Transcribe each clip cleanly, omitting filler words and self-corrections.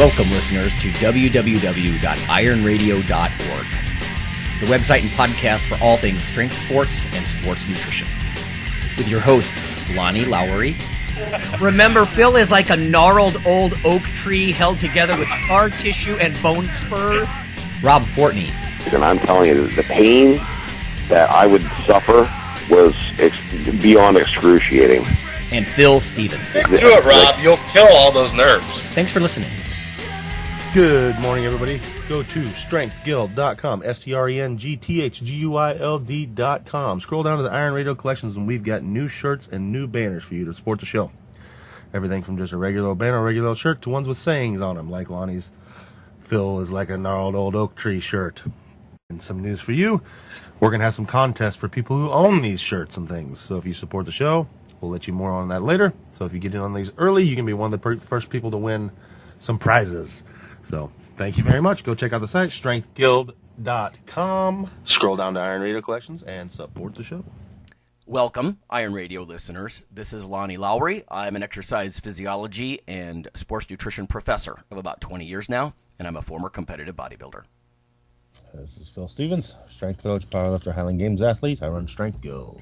Welcome, listeners, to www.ironradio.org, the website and podcast for all things strength sports and sports nutrition. With your hosts, Lonnie Lowry. Remember, Phil is like a gnarled old oak tree held together with scar tissue and bone spurs. Rob Fortney. And I'm telling you, the pain that I would suffer was beyond excruciating. And Phil Stevens. Do it, Rob. You'll kill all those nerves. Thanks for listening. Good morning, everybody. Go to strengthguild.com, strengthguild.com. Scroll down to the Iron Radio collections, and we've got new shirts and new banners for you to support the show. Everything from just a regular banner, regular shirt, to ones with sayings on them, like Lonnie's Phil is like a gnarled old oak tree shirt. And some news for you, we're going to have some contests for people who own these shirts and things. So if you support the show, we'll let you more on that later. So if you get in on these early, you can be one of the first people to win some prizes. So thank you very much. Go check out the site, strengthguild.com. Scroll down to Iron Radio Collections and support the show. Welcome, Iron Radio listeners. This is Lonnie Lowry. I'm an exercise physiology and sports nutrition professor of about 20 years now, and I'm a former competitive bodybuilder. This is Phil Stevens, strength coach, powerlifter, Highland Games athlete. I run Strength Guild.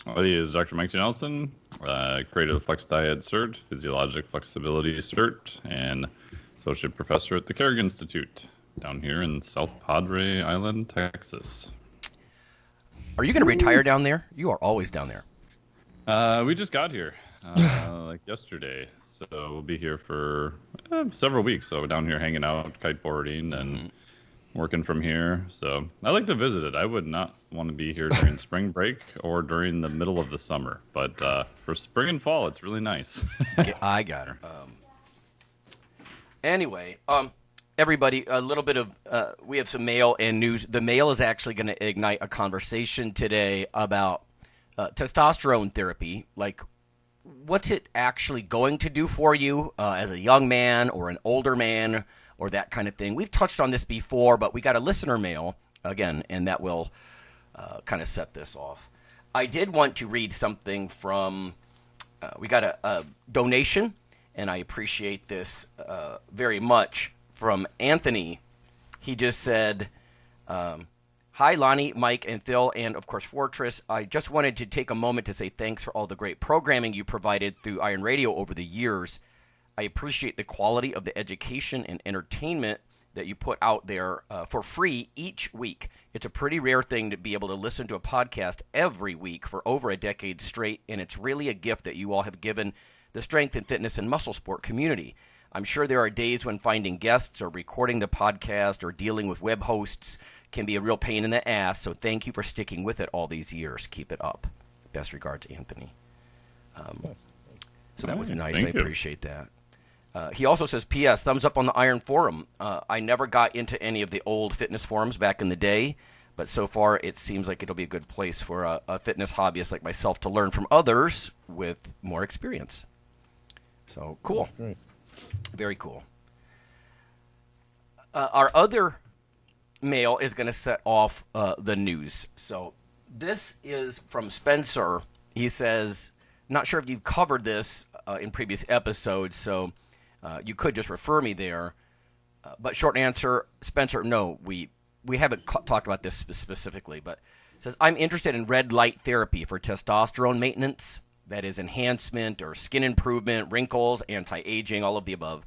Well, he is Dr. Mike Nelson, creator of Flex Diet Cert, Physiologic Flexibility Cert, and associate professor at the Kerrigan Institute down here in South Padre Island, Texas. Are you going to retire down there? You are always down there. We just got here like yesterday, so we'll be here for several weeks. So we're down here hanging out, kiteboarding, and working from here. So I like to visit it. I would not want to be here during spring break or during the middle of the summer, but for spring and fall, it's really nice. I got her. Anyway, everybody, a little bit of we have some mail and news. The mail is actually going to ignite a conversation today about testosterone therapy. Like, what's it actually going to do for you as a young man or an older man or that kind of thing? We've touched on this before, but we got a listener mail, again, and that will kind of set this off. I did want to read something from, we got a donation, and I appreciate this very much, from Anthony. He just said, hi, Lonnie, Mike, and Phil, and, of course, Fortress. I just wanted to take a moment to say thanks for all the great programming you provided through Iron Radio over the years. I appreciate the quality of the education and entertainment that you put out there for free each week. It's a pretty rare thing to be able to listen to a podcast every week for over a decade straight, and it's really a gift that you all have given the strength and fitness and muscle sport community. I'm sure there are days when finding guests or recording the podcast or dealing with web hosts can be a real pain in the ass, so thank you for sticking with it all these years. Keep it up. Best regards, Anthony. So that was nice. I appreciate that. He also says, P.S., thumbs up on the Iron Forum. I never got into any of the old fitness forums back in the day, but so far it seems like it'll be a good place for a fitness hobbyist like myself to learn from others with more experience. So, cool. Great. Very cool. Our other mail is going to set off the news. So this is from Spencer. He says, not sure if you've covered this in previous episodes, so you could just refer me there. But short answer, Spencer, no, we haven't talked about this specifically, but it says, I'm interested in red light therapy for testosterone maintenance, that is enhancement or skin improvement, wrinkles, anti-aging, all of the above.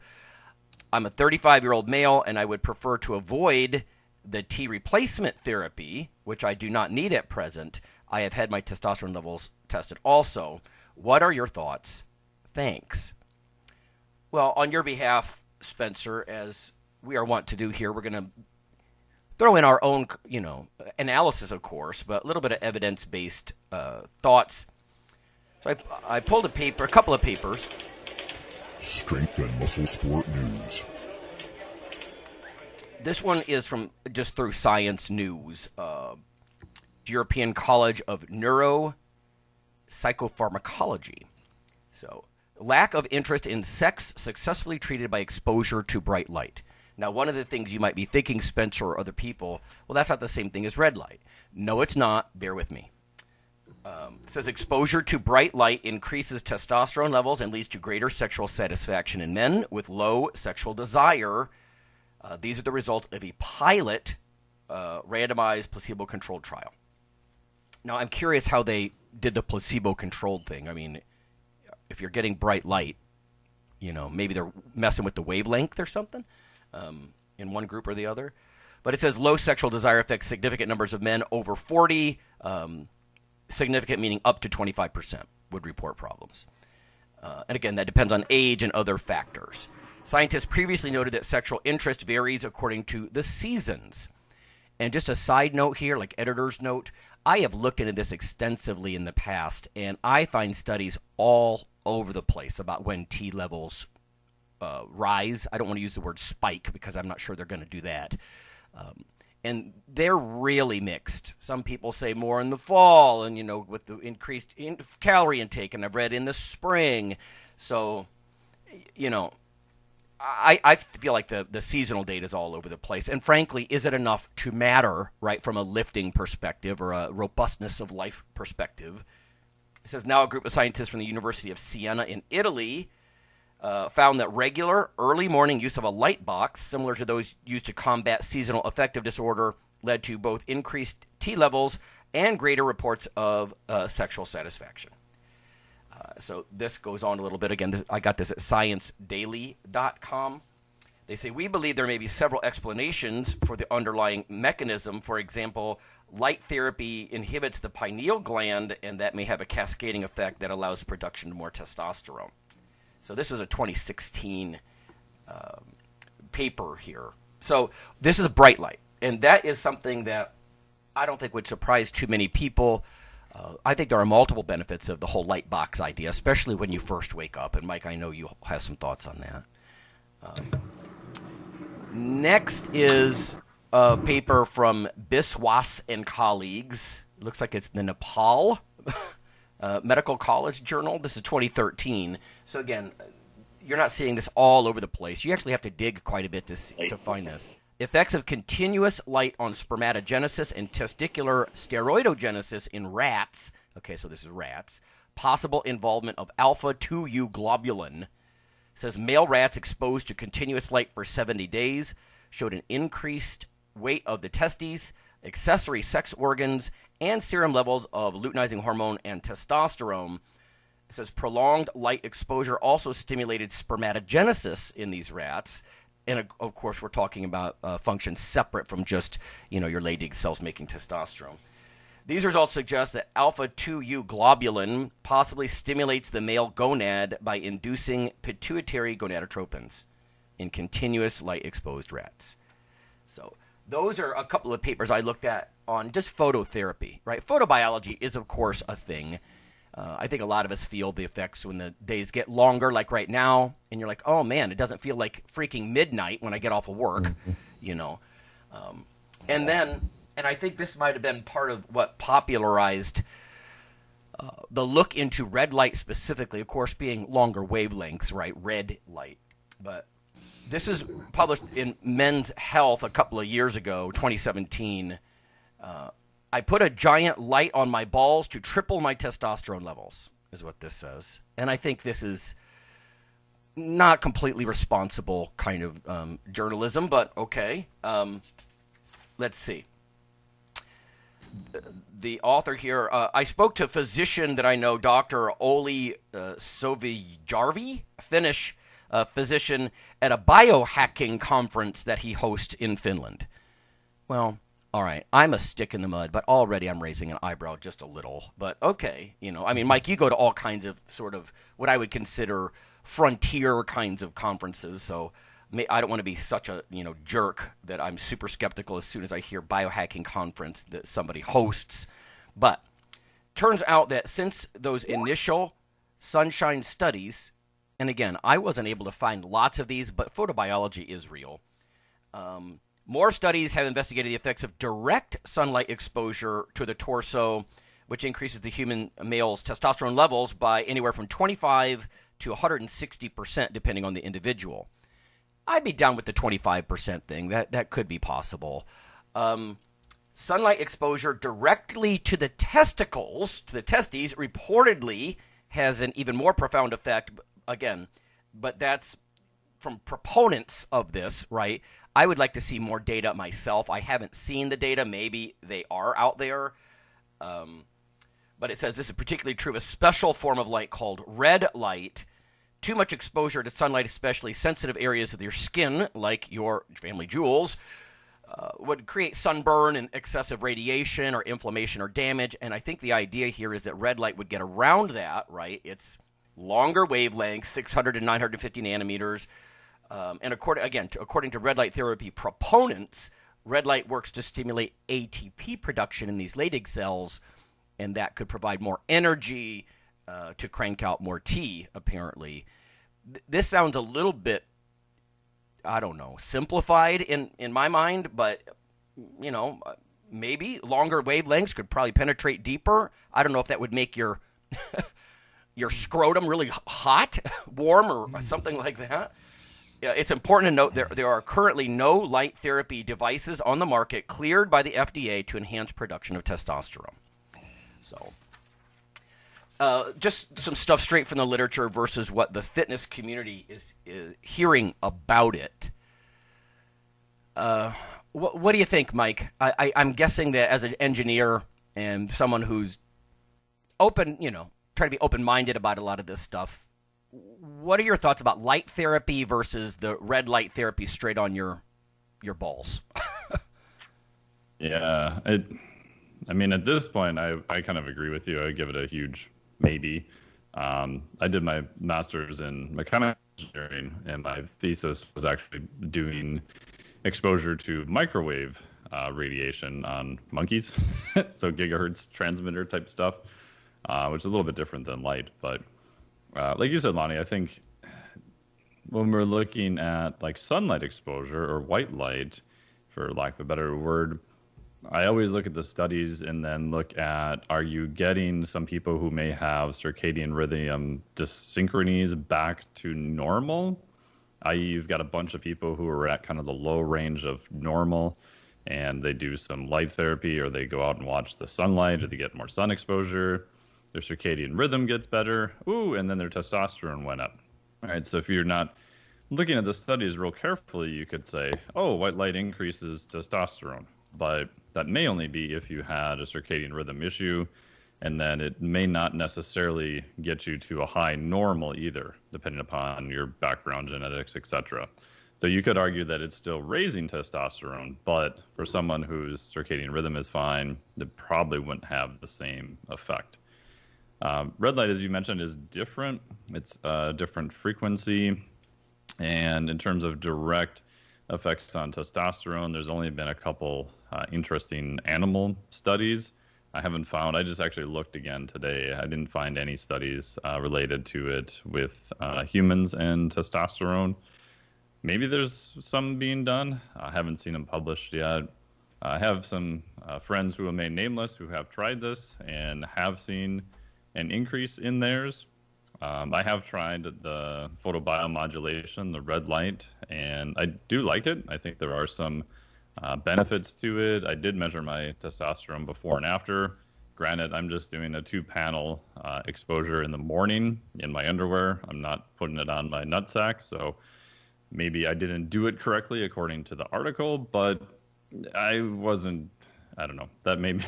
I'm a 35-year-old male, and I would prefer to avoid the T replacement therapy, which I do not need at present. I have had my testosterone levels tested also. What are your thoughts? Thanks. Well, on your behalf, Spencer, as we are wont to do here, we're going to throw in our own, analysis, of course, but a little bit of evidence-based thoughts. So I pulled a couple of papers. Strength and Muscle Sport News. This one is from just through Science News, European College of Neuropsychopharmacology. So, lack of interest in sex successfully treated by exposure to bright light. Now, one of the things you might be thinking, Spencer or other people, well, that's not the same thing as red light. No, it's not. Bear with me. It says exposure to bright light increases testosterone levels and leads to greater sexual satisfaction in men with low sexual desire. These are the results of a pilot randomized placebo-controlled trial. Now, I'm curious how they did the placebo-controlled thing. I mean, if you're getting bright light, maybe they're messing with the wavelength or something in one group or the other. But it says low sexual desire affects significant numbers of men over 40, significant meaning up to 25% would report problems. And again, that depends on age and other factors. Scientists previously noted that sexual interest varies according to the seasons. And just a side note here, like editor's note, I have looked into this extensively in the past, and I find studies all over the place about when T levels rise. I don't want to use the word spike because I'm not sure they're going to do that. And they're really mixed. Some people say more in the fall and, with the increased calorie intake, and I've read in the spring. So, I feel like the seasonal data is all over the place. And frankly, is it enough to matter, right, from a lifting perspective or a robustness of life perspective? It says now a group of scientists from the University of Siena in Italy found that regular early morning use of a light box, similar to those used to combat seasonal affective disorder, led to both increased T levels and greater reports of sexual satisfaction. So this goes on a little bit. Again, I got this at ScienceDaily.com. They say, we believe there may be several explanations for the underlying mechanism. For example, light therapy inhibits the pineal gland, and that may have a cascading effect that allows production of more testosterone. So this is a 2016 paper here. So this is bright light, and that is something that I don't think would surprise too many people. I think there are multiple benefits of the whole light box idea, especially when you first wake up. And Mike, I know you have some thoughts on that. Next is a paper from Biswas and colleagues. It looks like it's the Nepal Medical College Journal. This is 2013. So again, you're not seeing this all over the place. You actually have to dig quite a bit to find this. Effects of continuous light on spermatogenesis and testicular steroidogenesis in rats. Okay, so this is rats. Possible involvement of alpha-2U globulin. It says male rats exposed to continuous light for 70 days showed an increased weight of the testes, accessory sex organs, and serum levels of luteinizing hormone and testosterone. It says prolonged light exposure also stimulated spermatogenesis in these rats. And, of course, we're talking about functions separate from just, your Leydig cells making testosterone. These results suggest that alpha-2U globulin possibly stimulates the male gonad by inducing pituitary gonadotropins in continuous light-exposed rats. So those are a couple of papers I looked at on just phototherapy, right? Photobiology is, of course, a thing. I think a lot of us feel the effects when the days get longer, like right now, and you're like, oh, man, it doesn't feel like freaking midnight when I get off of work, And I think this might have been part of what popularized the look into red light specifically, of course, being longer wavelengths, right, red light. But this is published in Men's Health a couple of years ago, 2017. I put a giant light on my balls to triple my testosterone levels, is what this says. And I think this is not completely responsible kind of journalism, but okay. Let's see. The author here, I spoke to a physician that I know, Dr. Olli Sovijarvi, Finnish physician, at a biohacking conference that he hosts in Finland. Well, all right, I'm a stick in the mud, but already I'm raising an eyebrow just a little. But okay, Mike, you go to all kinds of sort of what I would consider frontier kinds of conferences, so I don't want to be such a jerk that I'm super skeptical as soon as I hear biohacking conference that somebody hosts. But turns out that since those initial sunshine studies, and again, I wasn't able to find lots of these, but photobiology is real. More studies have investigated the effects of direct sunlight exposure to the torso, which increases the human male's testosterone levels by anywhere from 25 to 160%, depending on the individual. I'd be down with the 25% thing. That could be possible. sunlight exposure directly to the testicles, to the testes, reportedly has an even more profound effect. Again, but that's from proponents of this, right? I would like to see more data myself. I haven't seen the data. Maybe they are out there. But it says this is particularly true of a special form of light called red light. Too much exposure to sunlight, especially sensitive areas of your skin, like your family jewels, would create sunburn and excessive radiation or inflammation or damage. And I think the idea here is that red light would get around that, right? It's longer wavelengths, 600 to 950 nanometers. And according to red light therapy proponents, red light works to stimulate ATP production in these Leydig cells, and that could provide more energy to crank out more T, apparently. This sounds a little bit, I don't know, simplified in my mind, but, maybe longer wavelengths could probably penetrate deeper. I don't know if that would make your your scrotum really hot, warm, or something like that. Yeah, it's important to note there are currently no light therapy devices on the market cleared by the FDA to enhance production of testosterone. So, just some stuff straight from the literature versus what the fitness community is hearing about it. What do you think, Mike? I'm guessing that as an engineer and someone who's open, trying to be open-minded about a lot of this stuff, what are your thoughts about light therapy versus the red light therapy straight on your balls? Yeah, at this point, I kind of agree with you. I give it a huge maybe. I did my master's in mechanical engineering, and my thesis was actually doing exposure to microwave radiation on monkeys, so gigahertz transmitter type stuff, which is a little bit different than light. But like you said, Lonnie, I think when we're looking at like sunlight exposure or white light, for lack of a better word, I always look at the studies and then look at, are you getting some people who may have circadian rhythm dyssynchronies back to normal? I.e., you've got a bunch of people who are at kind of the low range of normal, and they do some light therapy, or they go out and watch the sunlight, or they get more sun exposure. Their circadian rhythm gets better. Ooh, and then their testosterone went up. All right, so if you're not looking at the studies real carefully, you could say, oh, white light increases testosterone. But that may only be if you had a circadian rhythm issue, and then it may not necessarily get you to a high normal either, depending upon your background, genetics, etc. So you could argue that it's still raising testosterone, but for someone whose circadian rhythm is fine, it probably wouldn't have the same effect. Red light, as you mentioned, is different. It's a different frequency. And in terms of direct effects on testosterone, there's only been a couple interesting animal studies. I just actually looked again today. I didn't find any studies related to it with humans and testosterone. Maybe there's some being done. I haven't seen them published yet. I have some friends who remain nameless who have tried this and have seen an increase in theirs. I have tried the photobiomodulation, the red light, and I do like it. I think there are some benefits to it. I did measure my testosterone before and after. Granted, I'm just doing a 2-panel exposure in the morning in my underwear. I'm not putting it on my nutsack, so maybe I didn't do it correctly according to the article, but I don't know. That made me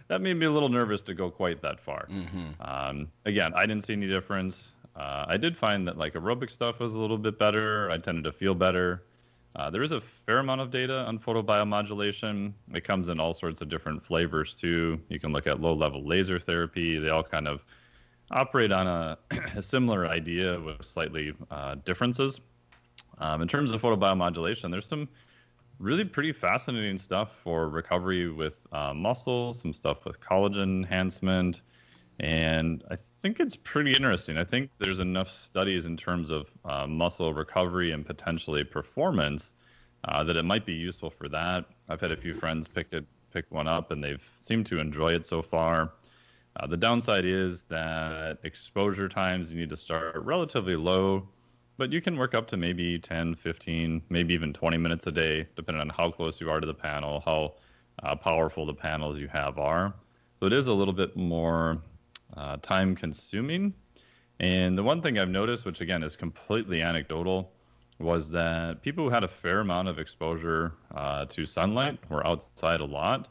that made me a little nervous to go quite that far. Mm-hmm. Again, I didn't see any difference. I did find that like aerobic stuff was a little bit better. I tended to feel better. There is a fair amount of data on photobiomodulation. It comes in all sorts of different flavors too. You can look at low-level laser therapy. They all kind of operate on a similar idea with slightly differences. In terms of photobiomodulation, there's some really pretty fascinating stuff for recovery with muscle, some stuff with collagen enhancement, and I think it's pretty interesting. I think there's enough studies in terms of muscle recovery and potentially performance that it might be useful for that. I've had a few friends pick one up, and they've seemed to enjoy it so far. The downside is that exposure times, you need to start relatively low, but you can work up to maybe 10, 15, maybe even 20 minutes a day, depending on how close you are to the panel, how powerful the panels you have are. So it is a little bit more time consuming. And the one thing I've noticed, which again is completely anecdotal, was that people who had a fair amount of exposure to sunlight, were outside a lot,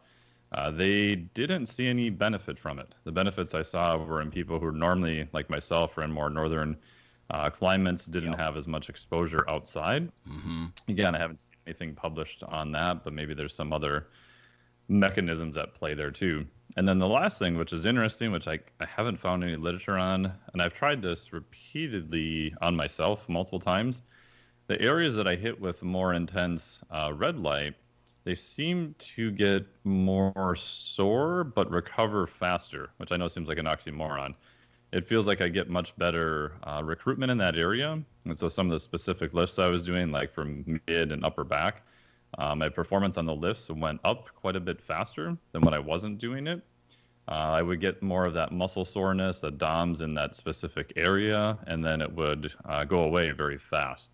they didn't see any benefit from it. The benefits I saw were in people who normally, like myself, are in more northern climates, didn't have as much exposure outside. Again, I haven't seen anything published on that, but maybe there's some other mechanisms at play there too. And then the last thing, which is interesting, which I haven't found any literature on, and I've tried this repeatedly on myself multiple times, the areas that I hit with more intense red light, they seem to get more sore but recover faster, which I know seems like an oxymoron. It feels like I get much better recruitment in that area. And so some of the specific lifts I was doing, like from mid and upper back, my performance on the lifts went up quite a bit faster than when I wasn't doing it. I would get more of that muscle soreness, the DOMS in that specific area, and then it would go away very fast.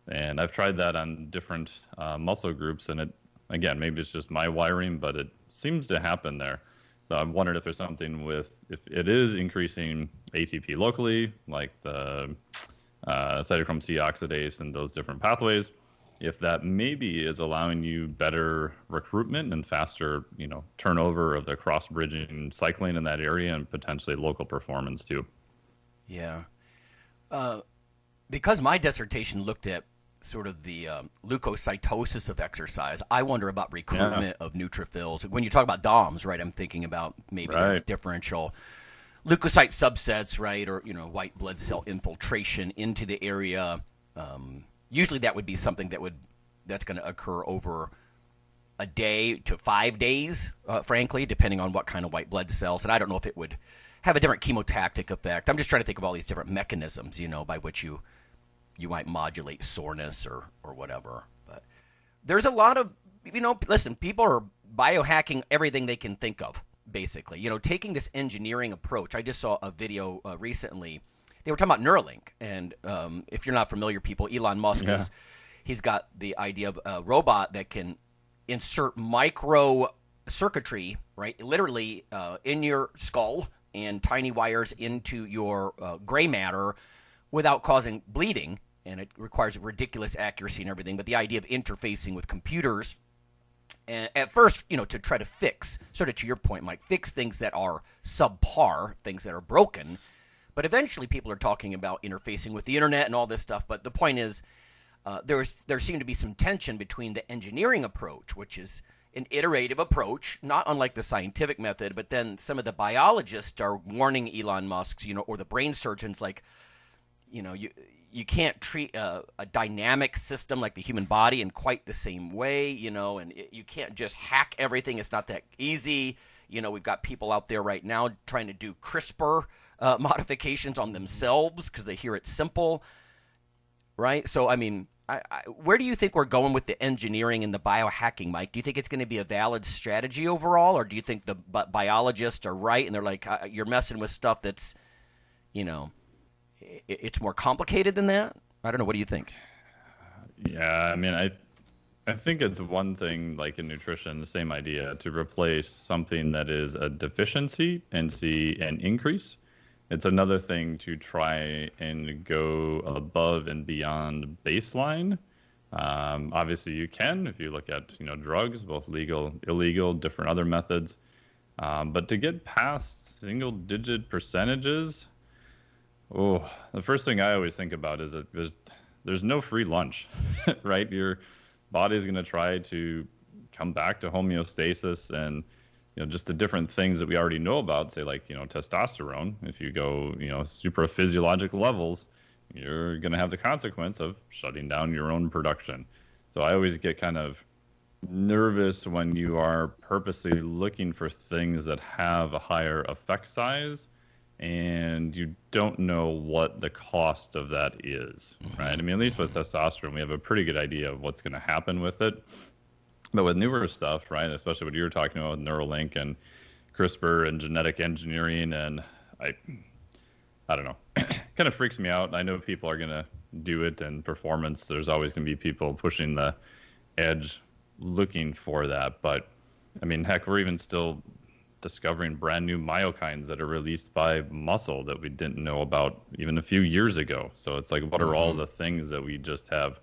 And I've tried that on different muscle groups, and it, again, maybe it's just my wiring, but it seems to happen there. So I'm wondering if there's something with, if it is increasing ATP locally, like the cytochrome C oxidase and those different pathways, if that maybe is allowing you better recruitment and faster, turnover of the cross-bridging cycling in that area and potentially local performance too. Yeah. Because my dissertation looked at sort of the leukocytosis of exercise, I wonder about recruitment of neutrophils. When you talk about DOMs, right, I'm thinking about maybe there's differential leukocyte subsets, right, or, white blood cell infiltration into the area. Usually that would be something that's going to occur over a day to 5 days, frankly, depending on what kind of white blood cells. And I don't know if it would have a different chemotactic effect. I'm just trying to think of all these different mechanisms, by which you might modulate soreness or whatever. But there's a lot of, listen, people are biohacking everything they can think of, basically. Taking this engineering approach. I just saw a video recently. They were talking about Neuralink. And if you're not familiar, people, Elon Musk he's got the idea of a robot that can insert micro circuitry, right, literally in your skull and tiny wires into your gray matter without causing bleeding. And it requires ridiculous accuracy and everything. But the idea of interfacing with computers, and at first, to try to fix, sort of to your point, Mike, fix things that are subpar, things that are broken. But eventually people are talking about interfacing with the internet and all this stuff. But the point is, there seemed to be some tension between the engineering approach, which is an iterative approach, not unlike the scientific method, but then some of the biologists are warning Elon Musk's, or the brain surgeons, like, you can't treat a dynamic system like the human body in quite the same way, and you can't just hack everything. It's not that easy. We've got people out there right now trying to do CRISPR modifications on themselves because they hear it's simple, right? So, I mean, where do you think we're going with the engineering and the biohacking, Mike? Do you think it's going to be a valid strategy overall, or do you think the biologists are right and they're like, you're messing with stuff that's, it's more complicated than that? I don't know. What do you think? Yeah, I mean, I think it's one thing, like in nutrition, the same idea, to replace something that is a deficiency and see an increase. It's another thing to try and go above and beyond baseline. Obviously, you can if you look at drugs, both legal, illegal, different other methods. But to get past single-digit percentages, the first thing I always think about is that there's no free lunch, right? Your body is going to try to come back to homeostasis, and just the different things that we already know about, say like testosterone. If you go super physiologic levels, you're going to have the consequence of shutting down your own production. So I always get kind of nervous when you are purposely looking for things that have a higher effect size and you don't know what the cost of that is, right? I mean, at least with testosterone, we have a pretty good idea of what's going to happen with it. But with newer stuff, right, especially what you're talking about with Neuralink and CRISPR and genetic engineering, and I don't know, kind of freaks me out. I know people are going to do it, and performance, there's always going to be people pushing the edge looking for that. But I mean, heck, we're even still discovering brand new myokines that are released by muscle that we didn't know about even a few years ago. So it's like, what are all the things that we just have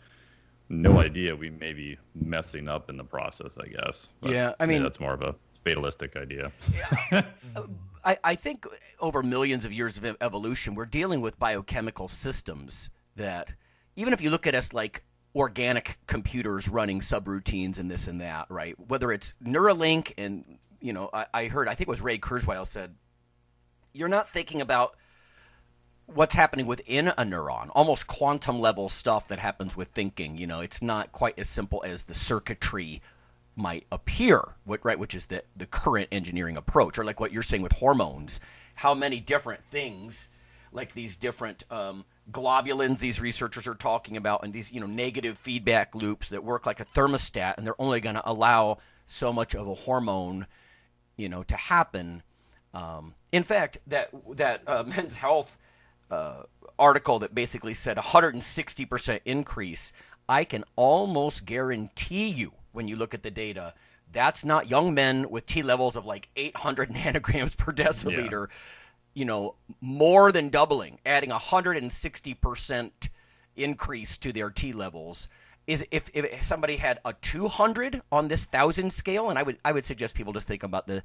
no idea we may be messing up in the process, I guess. But yeah, I mean, that's more of a fatalistic idea. I think over millions of years of evolution, we're dealing with biochemical systems that, even if you look at us like organic computers running subroutines and this and that, right? Whether it's Neuralink and, I heard, I think it was Ray Kurzweil said, you're not thinking about what's happening within a neuron, almost quantum level stuff that happens with thinking. It's not quite as simple as the circuitry might appear, right? Which is the current engineering approach, or like what you're saying with hormones, how many different things, like these different globulins these researchers are talking about, and these negative feedback loops that work like a thermostat, and they're only going to allow so much of a hormone to happen. In fact, that Men's Health article that basically said 160% increase, I can almost guarantee you, when you look at the data, that's not young men with T levels of like 800 nanograms per deciliter, more than doubling, adding 160% increase to their T levels. Is if somebody had a 200 on this 1,000 scale, and I would suggest people just think about the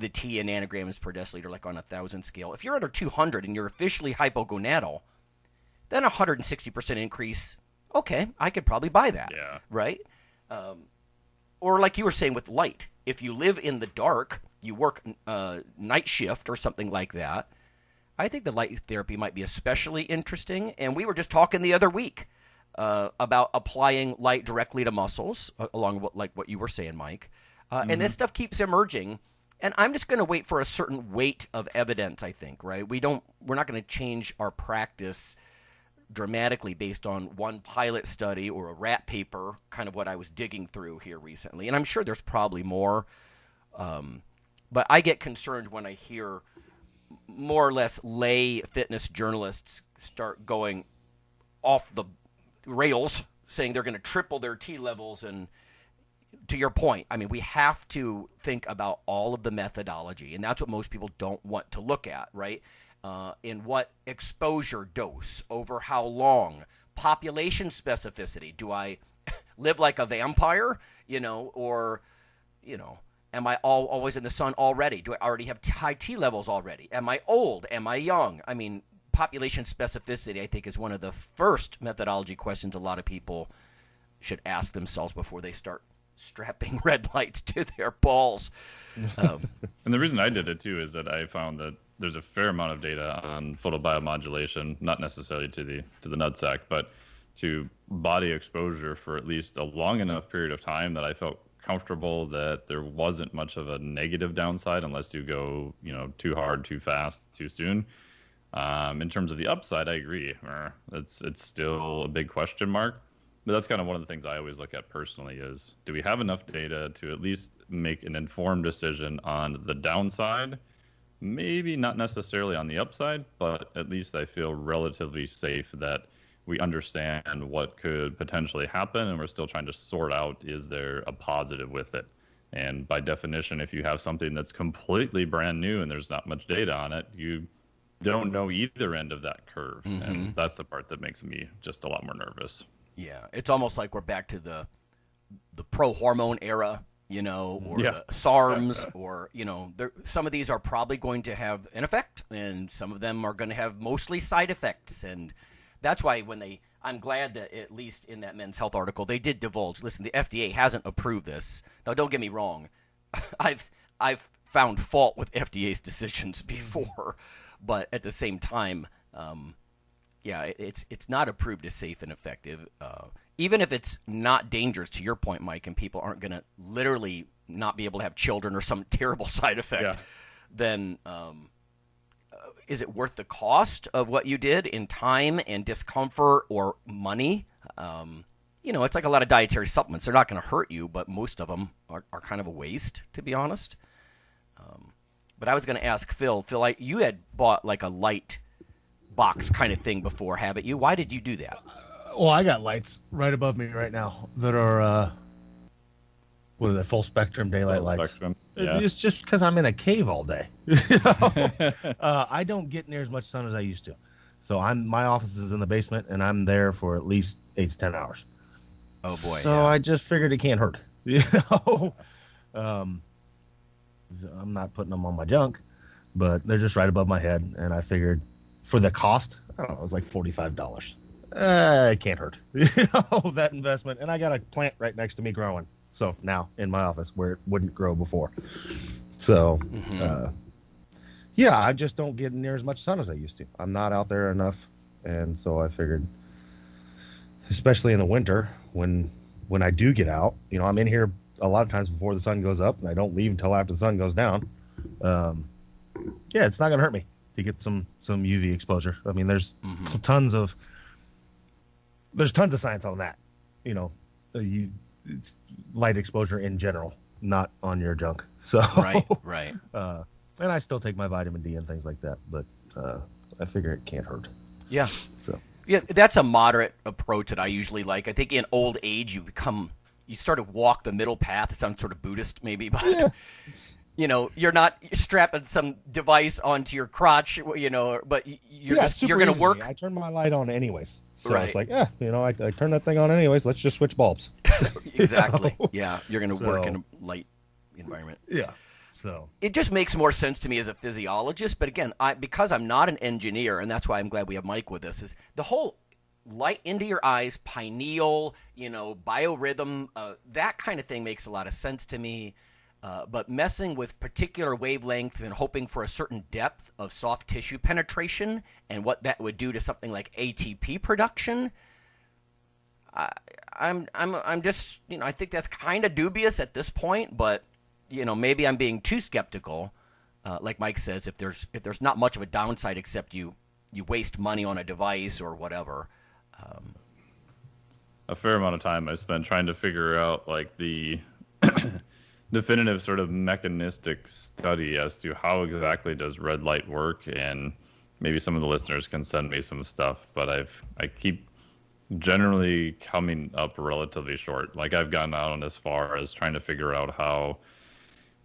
T in nanograms per deciliter like on 1,000 scale. If you're under 200 and you're officially hypogonadal, then 160% increase, okay, I could probably buy that, right? Or like you were saying with light, if you live in the dark, you work night shift or something like that, I think the light therapy might be especially interesting. And we were just talking the other week about applying light directly to muscles, along with what you were saying, Mike. And this stuff keeps emerging. And I'm just going to wait for a certain weight of evidence, I think, right? We're not going to change our practice dramatically based on one pilot study or a rat paper, kind of what I was digging through here recently. And I'm sure there's probably more. But I get concerned when I hear more or less lay fitness journalists start going off the rails, saying they're going to triple their T levels. And to your point, I mean, we have to think about all of the methodology, and that's what most people don't want to look at, right? In what exposure dose, over how long, population specificity. Do I live like a vampire, or, am I always in the sun already? Do I already have high T levels already? Am I old? Am I young? I mean, population specificity, I think, is one of the first methodology questions a lot of people should ask themselves before they start strapping red lights to their balls. And the reason I did it, too, is that I found that there's a fair amount of data on photobiomodulation, not necessarily to the nutsack, but to body exposure for at least a long enough period of time that I felt comfortable that there wasn't much of a negative downside unless you go, too hard, too fast, too soon. In terms of the upside, I agree. It's still a big question mark. But that's kind of one of the things I always look at personally is, do we have enough data to at least make an informed decision on the downside? Maybe not necessarily on the upside, but at least I feel relatively safe that we understand what could potentially happen, and we're still trying to sort out, is there a positive with it? And by definition, if you have something that's completely brand new and there's not much data on it, you don't know either end of that curve. Mm-hmm. And that's the part that makes me just a lot more nervous. Yeah, it's almost like we're back to the pro-hormone era, or the SARMs, or, some of these are probably going to have an effect, and some of them are going to have mostly side effects. And that's why I'm glad that at least in that Men's Health article, they did divulge, listen, the FDA hasn't approved this. Now, don't get me wrong. I've found fault with FDA's decisions before, but at the same time, it's not approved as safe and effective. Even if it's not dangerous, to your point, Mike, and people aren't going to literally not be able to have children or some terrible side effect, then is it worth the cost of what you did in time and discomfort or money? It's like a lot of dietary supplements. They're not going to hurt you, but most of them are kind of a waste, to be honest. But I was going to ask Phil, you had bought like a light box kind of thing before, haven't you? Why did you do that? Well, I got lights right above me right now that are what is it, full spectrum daylight lights. Spectrum. Yeah. It's just because I'm in a cave all day. I don't get near as much sun as I used to. So my office is in the basement, and I'm there for at least 8 to 10 hours. Oh boy! So I just figured it can't hurt. I'm not putting them on my junk, but they're just right above my head, and I figured for the cost, I don't know, it was like $45. It can't hurt. That investment, and I got a plant right next to me growing. So now in my office where it wouldn't grow before. So, I just don't get near as much sun as I used to. I'm not out there enough. And so I figured, especially in the winter, when I do get out, I'm in here a lot of times before the sun goes up, and I don't leave until after the sun goes down. It's not going to hurt me to get some UV exposure. I mean, there's tons of science on that, light exposure in general, not on your junk. So right. And I still take my vitamin D and things like that, but I figure it can't hurt. Yeah. So that's a moderate approach that I usually like. I think in old age you start to walk the middle path. It sounds sort of Buddhist maybe, but you're not strapping some device onto your crotch, but you're going to work. I turn my light on anyways. So right. It's like, I turn that thing on anyways. Let's just switch bulbs. Exactly. Yeah. You're going to work in a light environment. Yeah. So it just makes more sense to me as a physiologist. But again, because I'm not an engineer, and that's why I'm glad we have Mike with us, is the whole light into your eyes, pineal, biorhythm, that kind of thing makes a lot of sense to me. But messing with particular wavelength and hoping for a certain depth of soft tissue penetration and what that would do to something like ATP production, I'm just I think that's kind of dubious at this point. But maybe I'm being too skeptical. Like Mike says, if there's not much of a downside except you waste money on a device or whatever. A fair amount of time I spent trying to figure out like the definitive sort of mechanistic study as to how exactly does red light work, and maybe some of the listeners can send me some stuff, but I keep generally coming up relatively short. Like I've gotten out on as far as trying to figure out how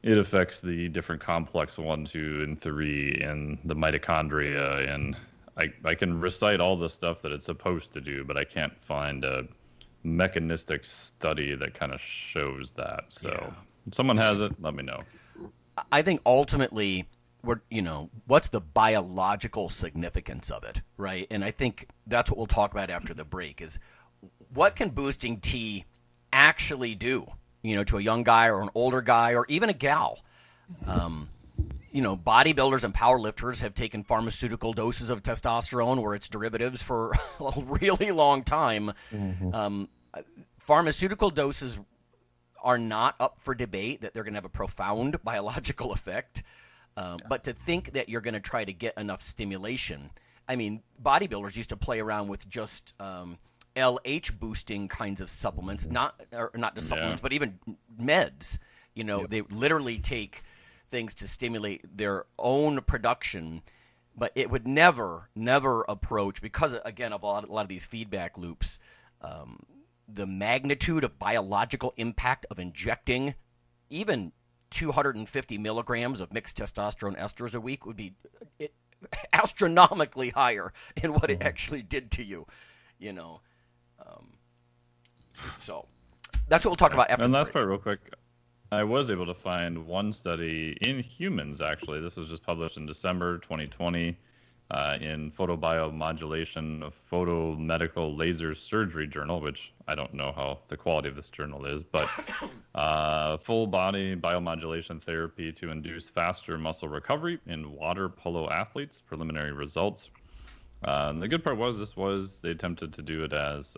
it affects the different complex 1, 2, and 3 in the mitochondria, and I can recite all the stuff that it's supposed to do, but I can't find a mechanistic study that kind of shows that. So if someone has it, let me know. I think ultimately what's the biological significance of it, right? And I think that's what we'll talk about after the break is what can boosting T actually do, to a young guy or an older guy or even a gal. Bodybuilders and powerlifters have taken pharmaceutical doses of testosterone or its derivatives for a really long time. Mm-hmm. Pharmaceutical doses are not up for debate, that they're going to have a profound biological effect. But to think that you're going to try to get enough stimulation, I mean, bodybuilders used to play around with just LH boosting kinds of supplements, not just supplements, but even meds. They literally take things to stimulate their own production, but it would never approach, because again of a lot of these feedback loops, the magnitude of biological impact of injecting even 250 milligrams of mixed testosterone esters a week would be astronomically higher in what it actually did to you, so that's what we'll talk about after. And the last break. part real quick, I was able to find one study in humans, actually. This was just published in December 2020 in Photobiomodulation of Photomedical Laser Surgery Journal, which I don't know how the quality of this journal is, but full body biomodulation therapy to induce faster muscle recovery in water polo athletes, preliminary results. The good part was they attempted to do it as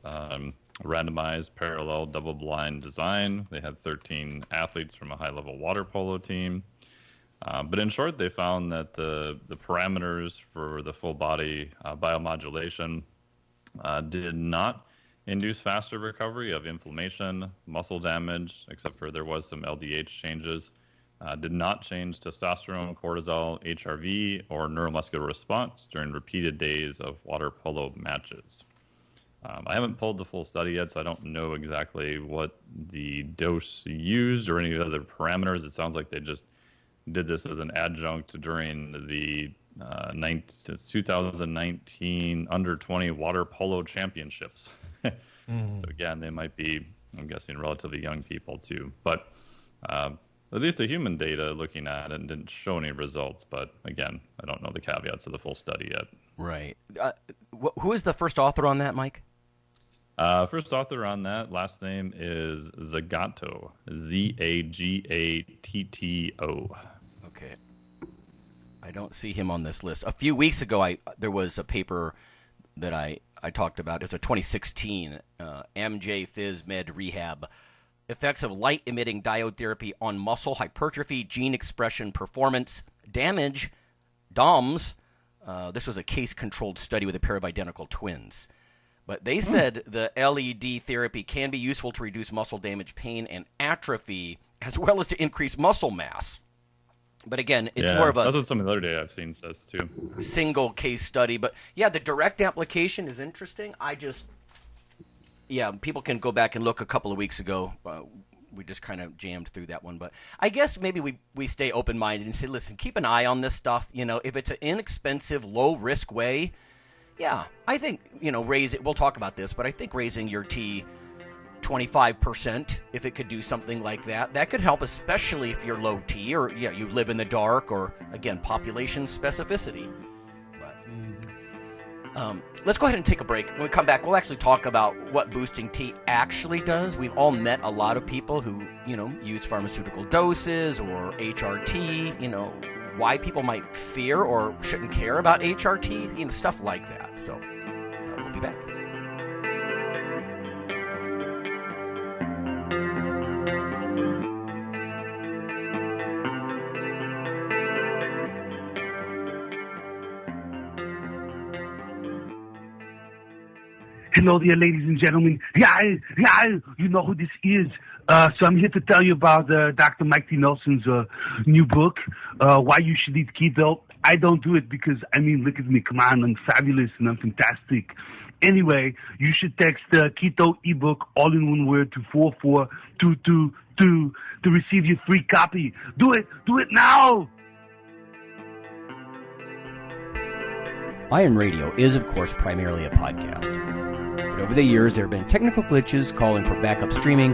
randomized parallel double-blind design. They had 13 athletes from a high-level water polo team. But in short, they found that the parameters for the full body biomodulation did not induce faster recovery of inflammation, muscle damage, except for there was some LDH changes. Did not change testosterone, cortisol, HRV, or neuromuscular response during repeated days of water polo matches. I haven't pulled the full study yet, so I don't know exactly what the dose used or any other parameters. It sounds like they just did this as an adjunct during the 2019 under 20 water polo championships. So again, they might be, I'm guessing, relatively young people too. But at least the human data looking at it didn't show any results. But again, I don't know the caveats of the full study yet. Right. Who is the first author on that, Mike? First author on that, last name is Zagato, Zagatto. Okay. I don't see him on this list. A few weeks ago, there was a paper that I talked about. It's a 2016 MJ Phys Med Rehab. Effects of light-emitting diode therapy on muscle hypertrophy, gene expression, performance, damage, DOMS. This was a case-controlled study with a pair of identical twins. But they said the LED therapy can be useful to reduce muscle damage, pain, and atrophy, as well as to increase muscle mass. But again, it's more of a... That's what some of the other data I've seen says, too. Single case study. But, yeah, the direct application is interesting. People can go back and look a couple of weeks ago. We just kind of jammed through that one. But I guess maybe we stay open-minded and say, listen, keep an eye on this stuff. If it's an inexpensive, low-risk way... Yeah, I think, we'll talk about this, but I think raising your T 25%, if it could do something like that, that could help, especially if you're low T or you live in the dark or, again, population specificity. But let's go ahead and take a break. When we come back, we'll actually talk about what boosting T actually does. We've all met a lot of people who, use pharmaceutical doses or HRT, why people might fear or shouldn't care about HRT, stuff like that. So we'll be back. Hello there, ladies and gentlemen. Yeah, you know who this is. So I'm here to tell you about Dr. Mike T. Nelson's new book, Why You Should Eat Keto. I don't do it because, look at me. Come on, I'm fabulous and I'm fantastic. Anyway, you should text Keto ebook, all in one word, to 44222 to receive your free copy. Do it now! Iron Radio is, of course, primarily a podcast. But over the years, there have been technical glitches calling for backup streaming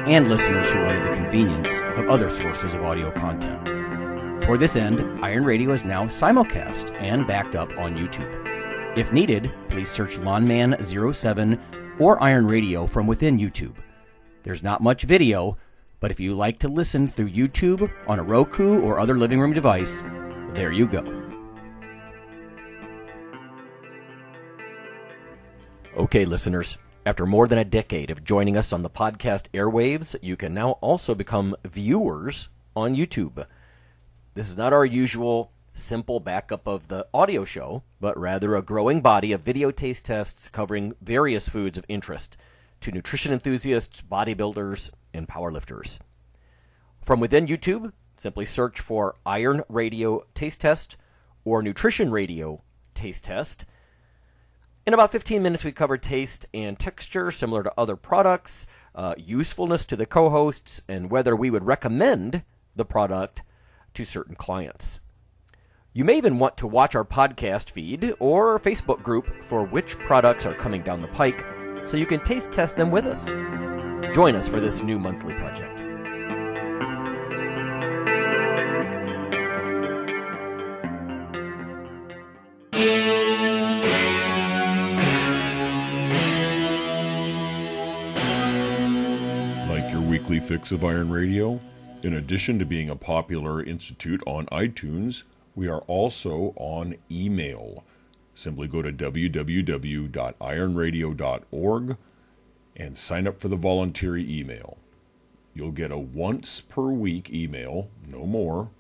and listeners who wanted the convenience of other sources of audio content. For this end, Iron Radio is now simulcast and backed up on YouTube. If needed, please search Lawnman07 or Iron Radio from within YouTube. There's not much video, but if you like to listen through YouTube on a Roku or other living room device, there you go. Okay, listeners, after more than a decade of joining us on the podcast airwaves, you can now also become viewers on YouTube. This is not our usual simple backup of the audio show, but rather a growing body of video taste tests covering various foods of interest to nutrition enthusiasts, bodybuilders, and powerlifters. From within YouTube, simply search for Iron Radio Taste Test or Nutrition Radio Taste Test. In about 15 minutes, we cover taste and texture similar to other products, usefulness to the co-hosts, and whether we would recommend the product to certain clients. You may even want to watch our podcast feed or Facebook group for which products are coming down the pike so you can taste test them with us. Join us for this new monthly project. Weekly fix of Iron Radio. In addition to being a popular institute on iTunes, we are also on email. Simply go to www.ironradio.org and sign up for the voluntary email. You'll get a once per week email, no more.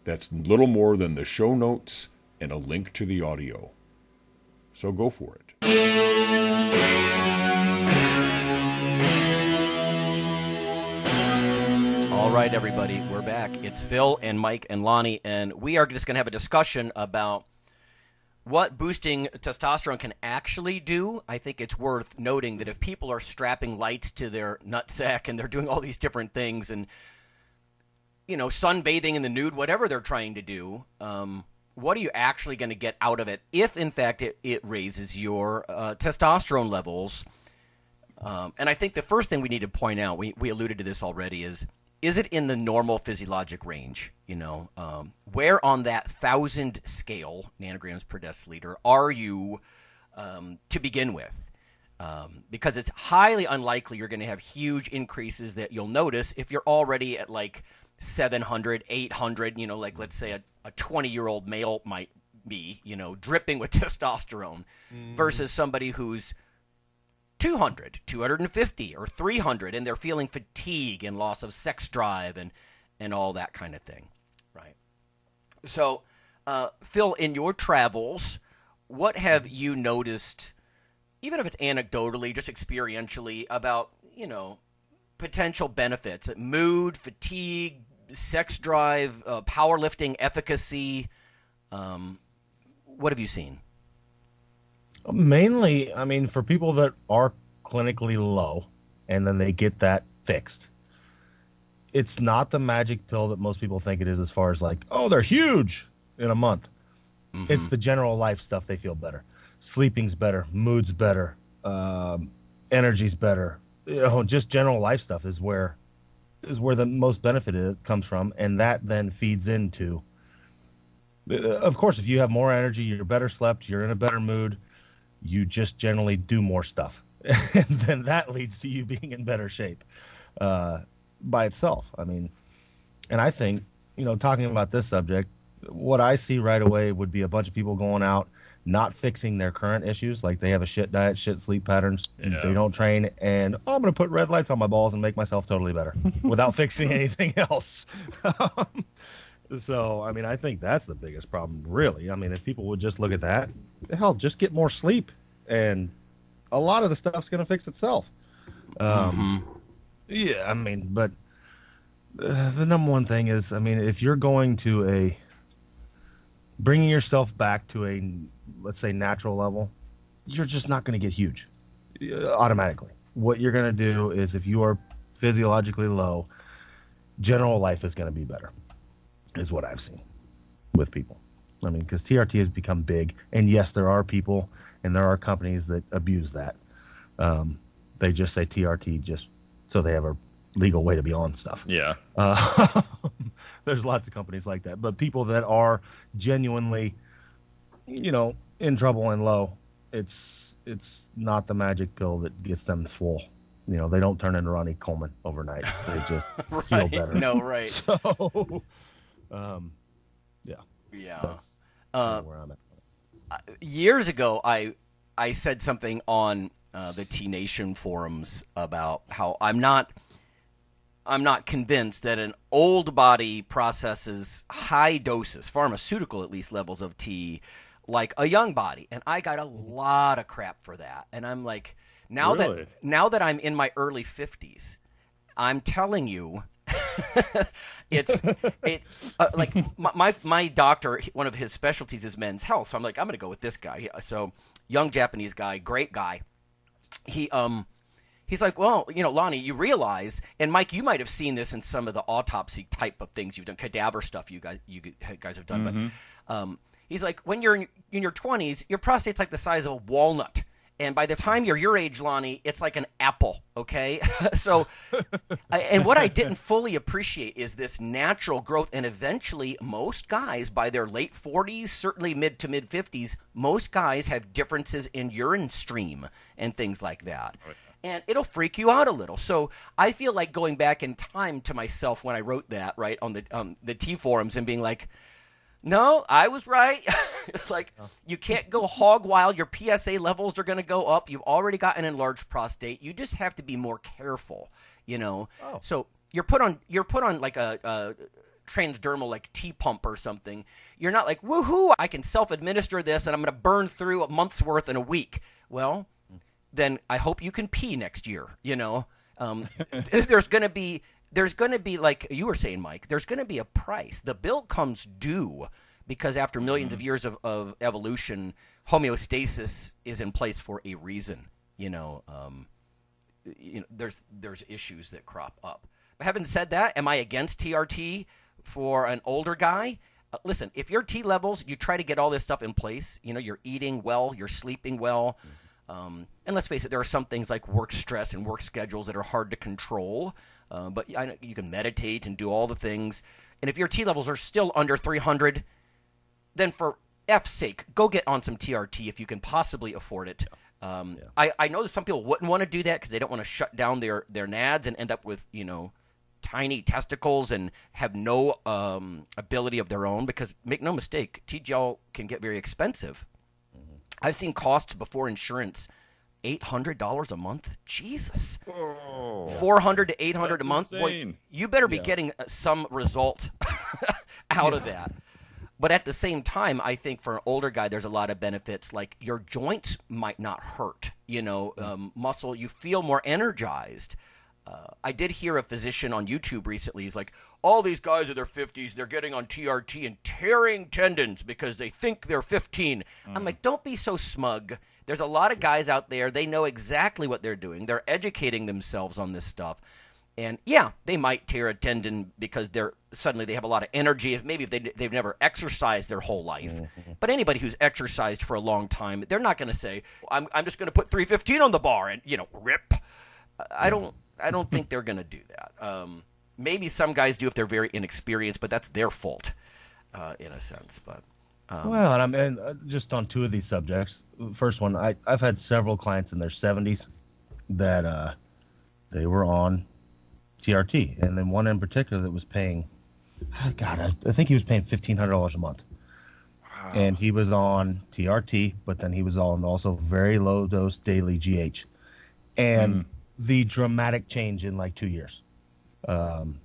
That's little more than the show notes and a link to the audio. So go for it. All right, everybody, we're back. It's Phil and Mike and Lonnie, and we are just going to have a discussion about what boosting testosterone can actually do, I think it's worth noting that if people are strapping lights to their nutsack and they're doing all these different things and, sunbathing in the nude, whatever they're trying to do, what are you actually going to get out of it if, in fact, it raises your testosterone levels? And I think the first thing we need to point out, we alluded to this already, is it in the normal physiologic range? Where on that 1,000 scale, nanograms per deciliter, are you to begin with? Because it's highly unlikely you're going to have huge increases that you'll notice if you're already at like 700, 800, like let's say a 20-year-old male might be, dripping with testosterone versus somebody who's 200, 250, or 300, and they're feeling fatigue and loss of sex drive and all that kind of thing, right? So, Phil, in your travels, what have you noticed, even if it's anecdotally, just experientially, about, potential benefits, mood, fatigue, sex drive, powerlifting efficacy? What have you seen? Mainly, for people that are clinically low and then they get that fixed, it's not the magic pill that most people think it is as far as like, oh, they're huge in a month. Mm-hmm. It's the general life stuff. They feel better. Sleeping's better. Mood's better. Energy's better. Just general life stuff is where the most benefit comes from. And that then feeds into, of course, if you have more energy, you're better slept, you're in a better mood, you just generally do more stuff. And then that leads to you being in better shape by itself. And I think, talking about this subject, what I see right away would be a bunch of people going out, not fixing their current issues. Like they have a shit diet, shit sleep patterns, they don't train, and I'm going to put red lights on my balls and make myself totally better without fixing anything else. So, I think that's the biggest problem, really. If people would just look at that, hell, just get more sleep, and a lot of the stuff's going to fix itself. Yeah, but the number one thing is, if you're going to bringing yourself back to a, let's say, natural level, you're just not going to get huge automatically. What you're going to do is, if you are physiologically low, general life is going to be better, is what I've seen with people. Because TRT has become big, and yes, there are people and there are companies that abuse that. They just say TRT just so they have a legal way to be on stuff. Yeah. There's lots of companies like that, but people that are genuinely, in trouble and low, it's not the magic pill that gets them full. They don't turn into Ronnie Coleman overnight. They just feel better. No, right. So, yeah. That's where I'm at. Years ago, I said something on the T Nation forums about how I'm not convinced that an old body processes high doses, pharmaceutical at least levels of T, like a young body. And I got a lot of crap for that. And I'm like, now that I'm in my early 50s, I'm telling you, like my doctor, one of his specialties is men's health. So I'm like, I'm going to go with this guy. So young Japanese guy, great guy. He's like, well, Lonnie, you realize, and Mike, you might have seen this in some of the autopsy type of things you've done, cadaver stuff you guys have done. Mm-hmm. But he's like, when you're in your 20s, your prostate's like the size of a walnut. And by the time you're your age, Lonnie, it's like an apple, okay? So, and what I didn't fully appreciate is this natural growth. And eventually, most guys, by their late 40s, certainly mid to mid 50s, most guys have differences in urine stream and things like that. Okay. And it'll freak you out a little. So I feel like going back in time to myself when I wrote that, right, on the T forums and being like, no, I was right. It's like, you can't go hog wild. Your PSA levels are going to go up. You've already got an enlarged prostate. You just have to be more careful, Oh. So you're put on like a transdermal like T pump or something. You're not like, woohoo, I can self-administer this and I'm going to burn through a month's worth in a week. Well, then I hope you can pee next year, There's going to be, like you were saying, Mike, there's going to be a price. The bill comes due because after millions of years of evolution, homeostasis is in place for a reason. There's issues that crop up. But having said that, am I against TRT for an older guy? Listen, if your T levels, you try to get all this stuff in place. You're eating well, you're sleeping well. And let's face it, there are some things like work stress and work schedules that are hard to control. But you can meditate and do all the things. And if your T levels are still under 300, then for F's sake, go get on some TRT if you can possibly afford it. I know that some people wouldn't want to do that because they don't want to shut down their nads and end up with, tiny testicles and have no ability of their own, because make no mistake, TGL can get very expensive. I've seen costs before insurance, $800 a month. Jesus. $400 to $800 a month. Boy, you better be getting some result out of that. But at the same time, I think for an older guy, there's a lot of benefits. Like your joints might not hurt, muscle. You feel more energized. I did hear a physician on YouTube recently. He's like, all these guys in their 50s, they're getting on TRT and tearing tendons because they think they're 15. I'm like, don't be so smug. There's a lot of guys out there. They know exactly what they're doing. They're educating themselves on this stuff. And, yeah, they might tear a tendon because suddenly they have a lot of energy. Maybe if they've never exercised their whole life. But anybody who's exercised for a long time, they're not going to say, I'm just going to put 315 on the bar and, rip. I don't think they're going to do that. Maybe some guys do if they're very inexperienced, but that's their fault in a sense. But well, and just on two of these subjects. First one, I've had several clients in their 70s that they were on TRT, and then one in particular that was paying, I think he was paying $1,500 a month. Wow. And he was on TRT, but then he was on also very low dose daily GH. And the dramatic change in like 2 years. And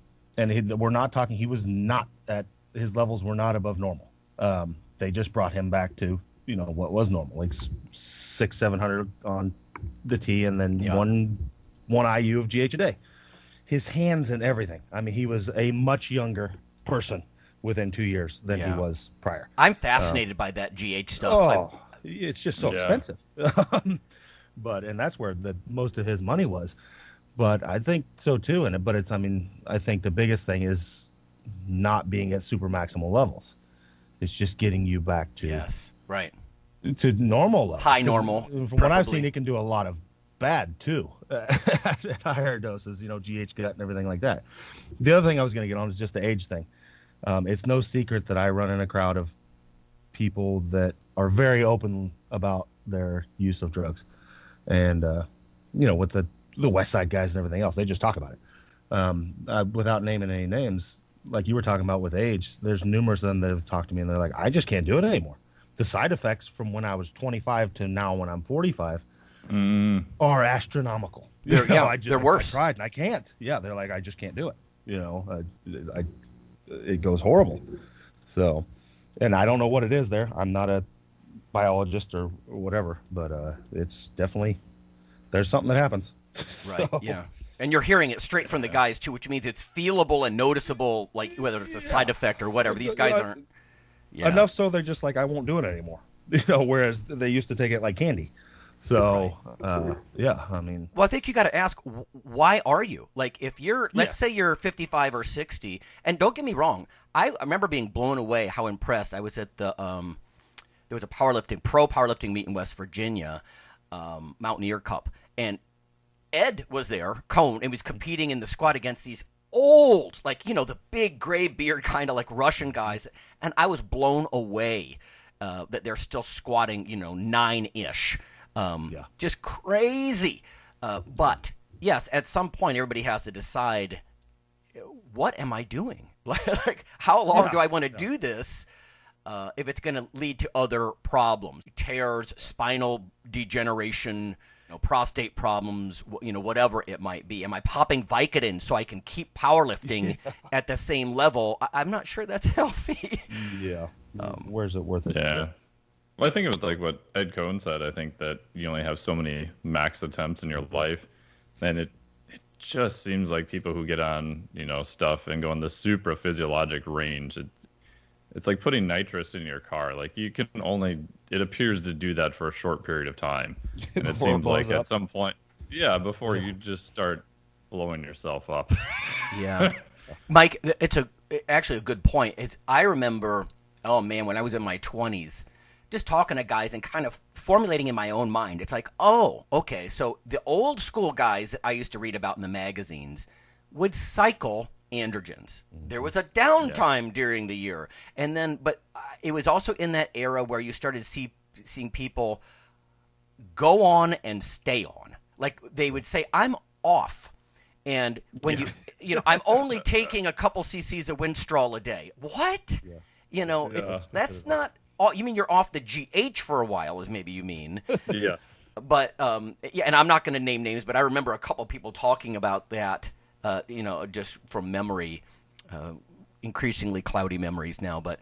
we're not talking, he was not his levels were not above normal. They just brought him back to, what was normal, like 600-700 on the T, and then one IU of GH a day. His hands and everything. I mean, he was a much younger person within 2 years than he was prior. I'm fascinated by that GH stuff. It's just so expensive. And that's where most of his money was. But I think so too. I think the biggest thing is not being at super maximal levels. It's just getting you back to to normal levels. High normal. From what I've seen, he can do a lot of bad too at higher doses, GH gut and everything like that. The other thing I was going to get on is just the age thing. It's no secret that I run in a crowd of people that are very open about their use of drugs. And, with the West Side guys and everything else, they just talk about it. Without naming any names, like you were talking about with age, there's numerous of them that have talked to me and they're like, I just can't do it anymore. The side effects from when I was 25 to now when I'm 45 are astronomical. They're worse. I tried and I can't. Yeah, they're like, I just can't do it. It goes horrible. So, and I don't know what it is there. I'm not a biologist or whatever, but it's definitely, there's something that happens. Right. Yeah. And you're hearing it straight from the guys too, which means it's feelable and noticeable, like whether it's a side effect or whatever. These guys aren't. Yeah. Enough so they're just like, I won't do it anymore. Whereas they used to take it like candy. So, I mean. Well, I think you got to ask, why are you? Like, if you're, let's say you're 55 or 60, and don't get me wrong, I remember being blown away how impressed I was at the, there was a pro powerlifting meet in West Virginia, Mountaineer Cup, and Ed was there, Cone, and was competing in the squat against these old, like, the big gray beard kind of like Russian guys, and I was blown away that they're still squatting, 9-ish. Just crazy. But yes, at some point, everybody has to decide, what am I doing? Like, how long do I want to do this if it's going to lead to other problems, tears, spinal degeneration, prostate problems, whatever it might be? Am I popping Vicodin so I can keep powerlifting at the same level? I'm not sure that's healthy. Where's it worth it? Yeah. Well, I think it was like what Ed Cohen said. I think that you only have so many max attempts in your life, and it just seems like people who get on, stuff and go in the super physiologic range, it's like putting nitrous in your car. Like it appears to do that for a short period of time. And it seems like at some point, before you just start blowing yourself up. Yeah. Mike, it's actually a good point. I remember, when I was in my 20s, just talking to guys and kind of formulating in my own mind. It's like, oh, okay, so the old school guys that I used to read about in the magazines would cycle androgens. There was a downtime during the year. And then, but it was also in that era where you started seeing people go on and stay on. Like they would say, I'm off. And when I'm only taking a couple cc's of Winstrol a day. What? Yeah. That's not. You mean you're off the GH for a while, is maybe you mean. Yeah. But, and I'm not going to name names, but I remember a couple people talking about that, just from memory, increasingly cloudy memories now, but,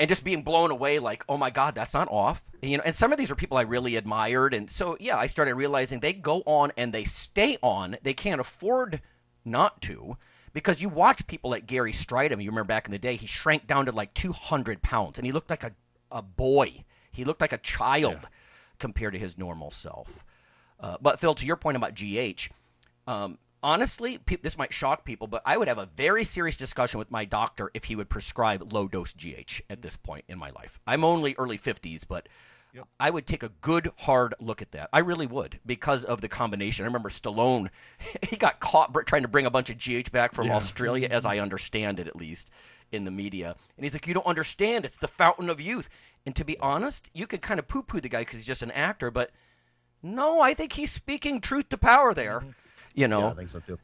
and just being blown away like, oh my God, that's not off. And some of these are people I really admired. And so, I started realizing they go on and they stay on. They can't afford not to. Because you watch people like Gary Stridham, you remember back in the day, he shrank down to like 200 pounds, and he looked like a boy. He looked like a child compared to his normal self. But Phil, to your point about GH, honestly, this might shock people, but I would have a very serious discussion with my doctor if he would prescribe low-dose GH at this point in my life. I'm only early 50s, but I would take a good, hard look at that. I really would, because of the combination. I remember Stallone, he got caught trying to bring a bunch of GH back from Australia, as I understand it, at least, in the media. And he's like, you don't understand. It's the fountain of youth. And to be honest, you could kind of poo-poo the guy because he's just an actor, but no, I think he's speaking truth to power there. Yeah, I think so, too.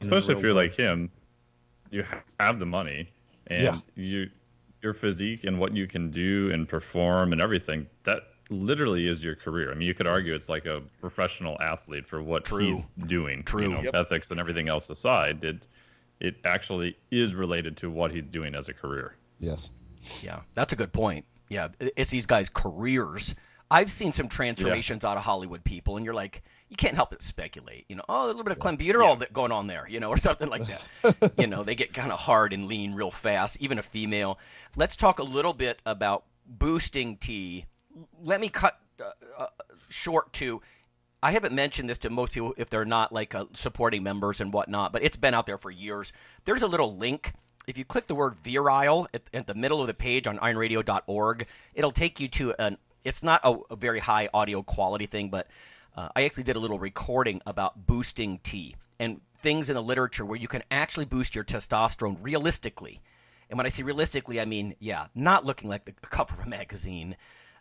Especially if you're like him, you have the money, and your physique and what you can do and perform and everything, that literally is your career. I mean, you could argue it's like a professional athlete for what he's doing. Ethics and everything else aside, it actually is related to what he's doing as a career. Yes. Yeah, that's a good point. Yeah, it's these guys' careers. I've seen some transformations out of Hollywood people, and you're like, you can't help but speculate. A little bit of clenbuterol going on there, or something like that. They get kind of hard and lean real fast, even a female. Let's talk a little bit about boosting T. Let me cut short to, I haven't mentioned this to most people if they're not like supporting members and whatnot, but it's been out there for years. There's a little link. If you click the word virile at the middle of the page on IronRadio.org, it'll take you to it's not a very high audio quality thing, but I actually did a little recording about boosting T and things in the literature where you can actually boost your testosterone realistically. And when I say realistically, I mean, not looking like the cover of a magazine.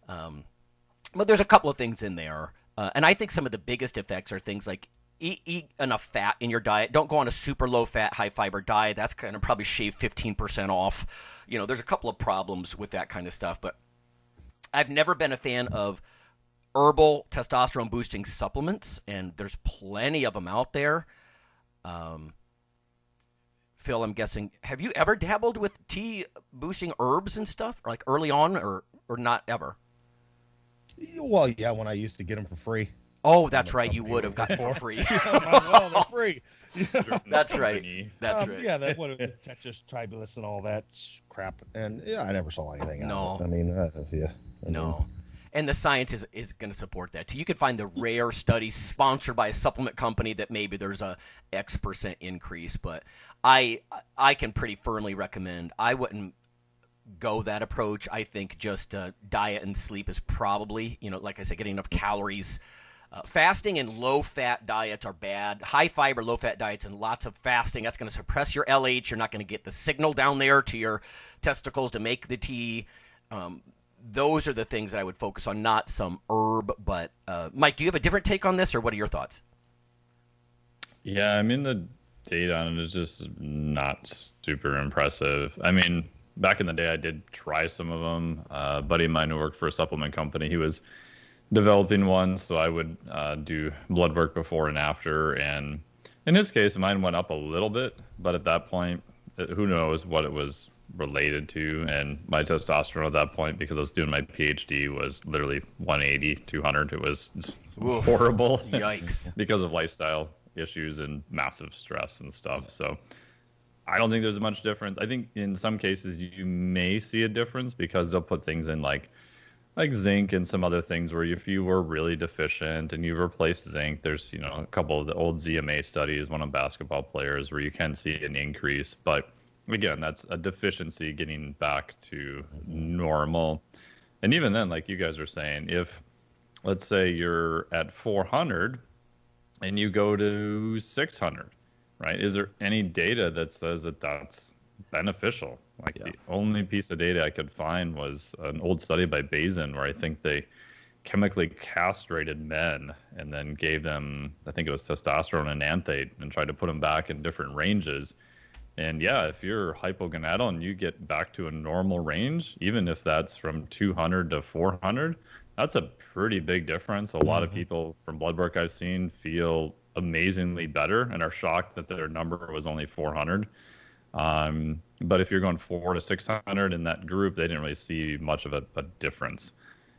But there's a couple of things in there. And I think some of the biggest effects are things like eat enough fat in your diet. Don't go on a super low-fat, high-fiber diet. That's going to probably shave 15% off. There's a couple of problems with that kind of stuff. But I've never been a fan of herbal testosterone boosting supplements, and there's plenty of them out there. Phil, I'm guessing, have you ever dabbled with T boosting herbs and stuff, like early on, or not ever? Well, yeah, when I used to get them for free. Oh, that's right. You would have gotten it for free. Well, they're free. That's right. That's right. Yeah, that would have Tetris, Tribulus, and all that crap. And I never saw anything out No. of it. I mean, No. And the science is going to support that too. You could find the rare study sponsored by a supplement company that maybe there's a X% increase, but I can pretty firmly recommend. I wouldn't go that approach. I think just diet and sleep is probably, like I said, getting enough calories. Fasting and low-fat diets are bad. High-fiber, low-fat diets and lots of fasting, that's going to suppress your LH. You're not going to get the signal down there to your testicles to make the T. Those are the things that I would focus on, not some herb. But, Mike, do you have a different take on this, or what are your thoughts? Yeah, I mean, the data on it is just not super impressive. I mean, back in the day, I did try some of them. A buddy of mine who worked for a supplement company, he was developing one, so I would do blood work before and after. And in his case, mine went up a little bit, but at that point, who knows what it was related to. And my testosterone at that point, because I was doing my PhD, was literally 180, 200. It was horrible. Yikes. Because of lifestyle issues and massive stress and stuff. So I don't think there's much difference. I think in some cases you may see a difference because they'll put things in like zinc and some other things where if you were really deficient and you've replaced zinc, there's, a couple of the old ZMA studies, one on basketball players, where you can see an increase. But again, that's a deficiency getting back to normal. And even then, like you guys are saying, if let's say you're at 400 and you go to 600, right? Is there any data that says that that's beneficial? Like the only piece of data I could find was an old study by Bazin where I think they chemically castrated men and then gave them, I think it was testosterone and anthate, and tried to put them back in different ranges. And yeah, if you're hypogonadal and you get back to a normal range, even if that's from 200 to 400, that's a pretty big difference. A lot of people from blood work I've seen feel amazingly better and are shocked that their number was only 400. But if you're going 400 to 600 in that group, they didn't really see much of a difference.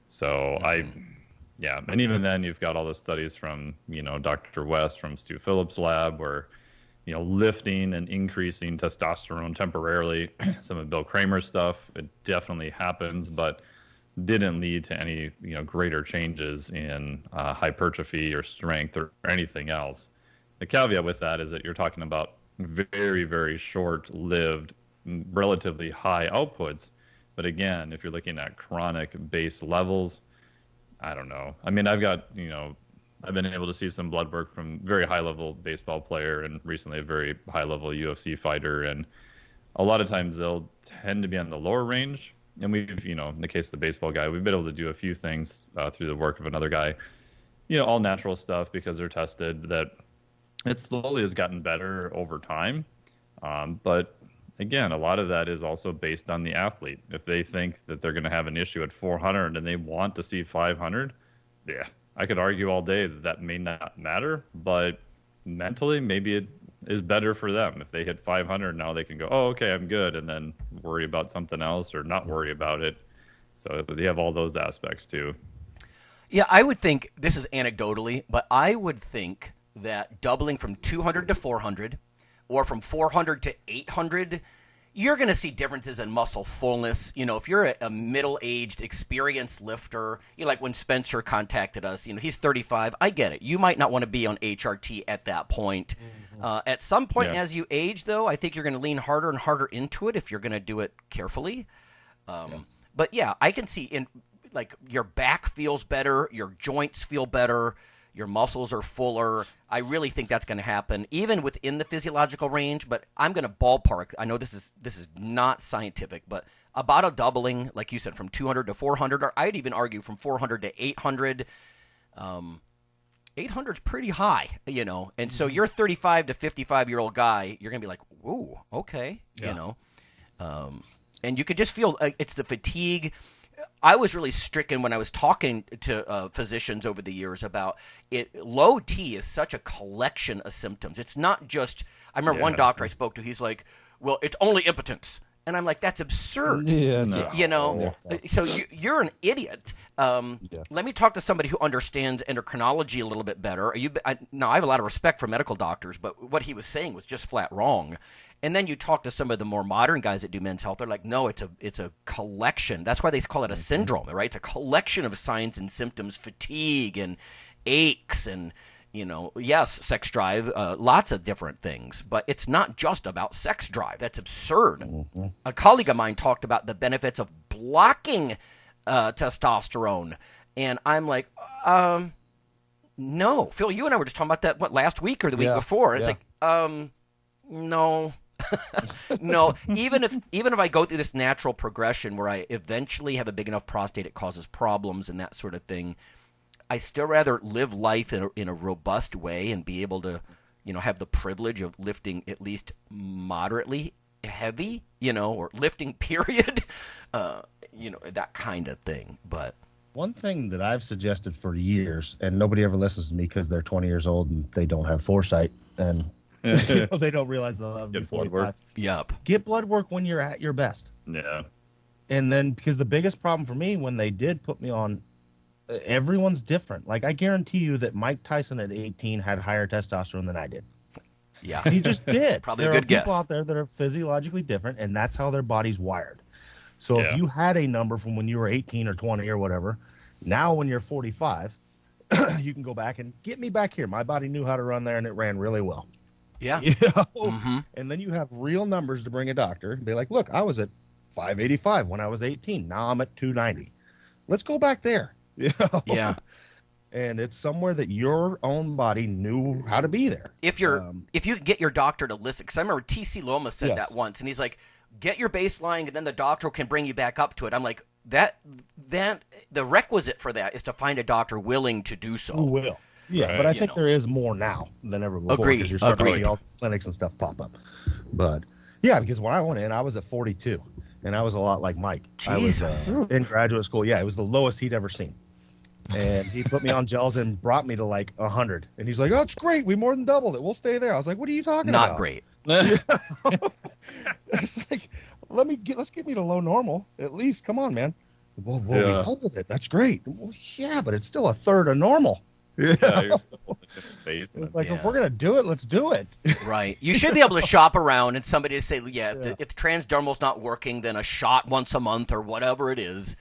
So and even then you've got all the studies from, Dr. West from Stu Phillips' lab where, lifting and increasing testosterone temporarily, some of Bill Kramer's stuff, it definitely happens, but didn't lead to any, greater changes in hypertrophy or strength or anything else. The caveat with that is that you're talking about very, very short-lived, relatively high outputs. But again, if you're looking at chronic base levels, I don't know. I mean, I've got, I've been able to see some blood work from very high-level baseball player and recently a very high-level UFC fighter. And a lot of times they'll tend to be on the lower range. And we've, in the case of the baseball guy, we've been able to do a few things through the work of another guy, all natural stuff because they're tested, that it slowly has gotten better over time. But again, a lot of that is also based on the athlete. If they think that they're going to have an issue at 400 and they want to see 500, I could argue all day that may not matter, but mentally maybe it is better for them. If they hit 500, now they can go, oh, okay, I'm good, and then worry about something else or not worry about it. So they have all those aspects too. Yeah, I would think, this is anecdotally, but I would think that doubling from 200 to 400 or from 400 to 800, you're going to see differences in muscle fullness. If you're a middle-aged, experienced lifter, like when Spencer contacted us, he's 35. I get it. You might not want to be on HRT at that point. At some point as you age, though, I think you're going to lean harder and harder into it if you're going to do it carefully. But yeah, I can see your back feels better, your joints feel better, your muscles are fuller. I really think that's going to happen, even within the physiological range. But I'm going to ballpark. I know this is not scientific, but about a doubling, like you said, from 200 to 400, or I'd even argue from 400 to 800. 800 is pretty high, And so you're 35 to 55-year-old guy, you're going to be like, ooh, okay, and you could just feel it's the fatigue. I was really stricken when I was talking to physicians over the years about it. Low T is such a collection of symptoms. It's not just – I remember one doctor I spoke to, he's like, well, it's only impotence. And I'm like, that's absurd. So you're an idiot. Let me talk to somebody who understands endocrinology a little bit better. Now, I have a lot of respect for medical doctors, but what he was saying was just flat wrong. And then you talk to some of the more modern guys that do men's health. They're like, no, it's a collection. That's why they call it a syndrome, right? It's a collection of signs and symptoms, fatigue and aches and, sex drive, lots of different things. But it's not just about sex drive. That's absurd. A colleague of mine talked about the benefits of blocking testosterone. And I'm like, no. Phil, you and I were just talking about that, last week or the week before? And it's like, no. No, even if I go through this natural progression where I eventually have a big enough prostate it causes problems and that sort of thing, I still rather live life in a robust way and be able to, have the privilege of lifting at least moderately heavy, or lifting period, that kind of thing. But one thing that I've suggested for years, and nobody ever listens to me because they're 20 years old and they don't have foresight and they don't realize they'll have blood work. Yep. Get blood work when you're at your best. Yeah. And then, because the biggest problem for me when they did put me on, everyone's different. Like, I guarantee you that Mike Tyson at 18 had higher testosterone than I did. Yeah. He just did. Probably there a good are people guess. out there that are physiologically different, and that's how their body's wired. So if you had a number from when you were 18 or 20 or whatever, now when you're 45, you can go back and get me back here. My body knew how to run there, and it ran really well. Yeah. You know? And then you have real numbers to bring a doctor and be like, look, I was at 585 when I was 18. Now I'm at 290. Let's go back there. You know? Yeah. And it's somewhere that your own body knew how to be there. If you get your doctor to listen, because I remember T.C. Loma said that once, and he's like, get your baseline, and then the doctor can bring you back up to it. I'm like, that the requisite for that is to find a doctor willing to do so. Who will. Yeah, but I think there is more now than ever before. Agreed. You're starting to see all the clinics and stuff pop up. But, yeah, because when I went in, I was at 42, and I was a lot like Mike. Jesus. I was in graduate school. Yeah, it was the lowest he'd ever seen. And he put me on gels and brought me to like 100. And he's like, oh, it's great. We more than doubled it. We'll stay there. I was like, what are you talking about? Not great. It's like, let's get me to low normal at least. Come on, man. Well, we doubled it. That's great. Well, yeah, but it's still a third of normal. Yeah, you're still like in the basement. It's like, if we're gonna do it, let's do it. Right. You should be able to shop around and somebody to say, if the transdermal's not working, then a shot once a month or whatever it is,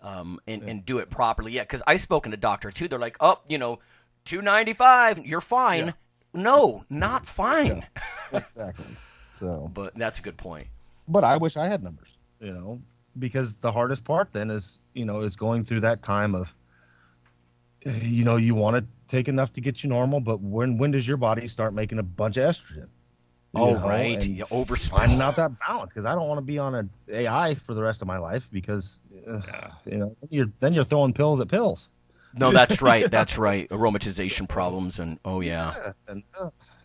and do it properly. Yeah, because I've spoken to doctor too. They're like, 295, you're fine. Yeah. No, not fine. Yeah, exactly. So, but that's a good point. But I wish I had numbers, because the hardest part then is going through that time of, you want to take enough to get you normal, but when does your body start making a bunch of estrogen? Right. You overspill. Finding out that balance, because I don't want to be on an AI for the rest of my life, because then you're throwing pills at pills. No, that's right. That's right. Aromatization problems and and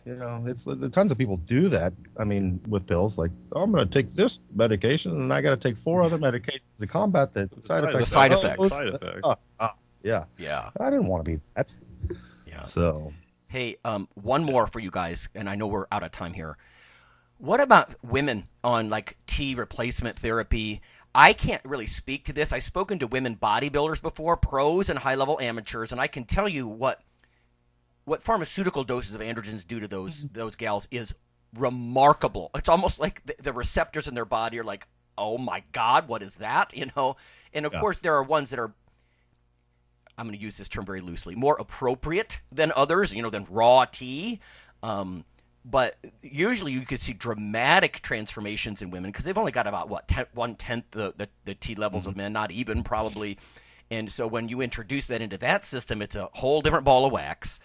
it's tons of people do that. I mean, with pills, like, I'm going to take this medication and I got to take 4 other medications to combat the side effects. The side effects. Yeah. I didn't want to be that. Yeah. So, hey, one more for you guys, and I know we're out of time here. What about women on like T replacement therapy? I can't really speak to this. I've spoken to women bodybuilders before, pros and high-level amateurs, and I can tell you what pharmaceutical doses of androgens do to those gals is remarkable. It's almost like the receptors in their body are like, oh my God, what is that? And of course there are ones that are, I'm going to use this term very loosely, more appropriate than others, than raw T. But usually you could see dramatic transformations in women because they've only got about 1/10 the T levels of men, not even probably. And so when you introduce that into that system, it's a whole different ball of wax.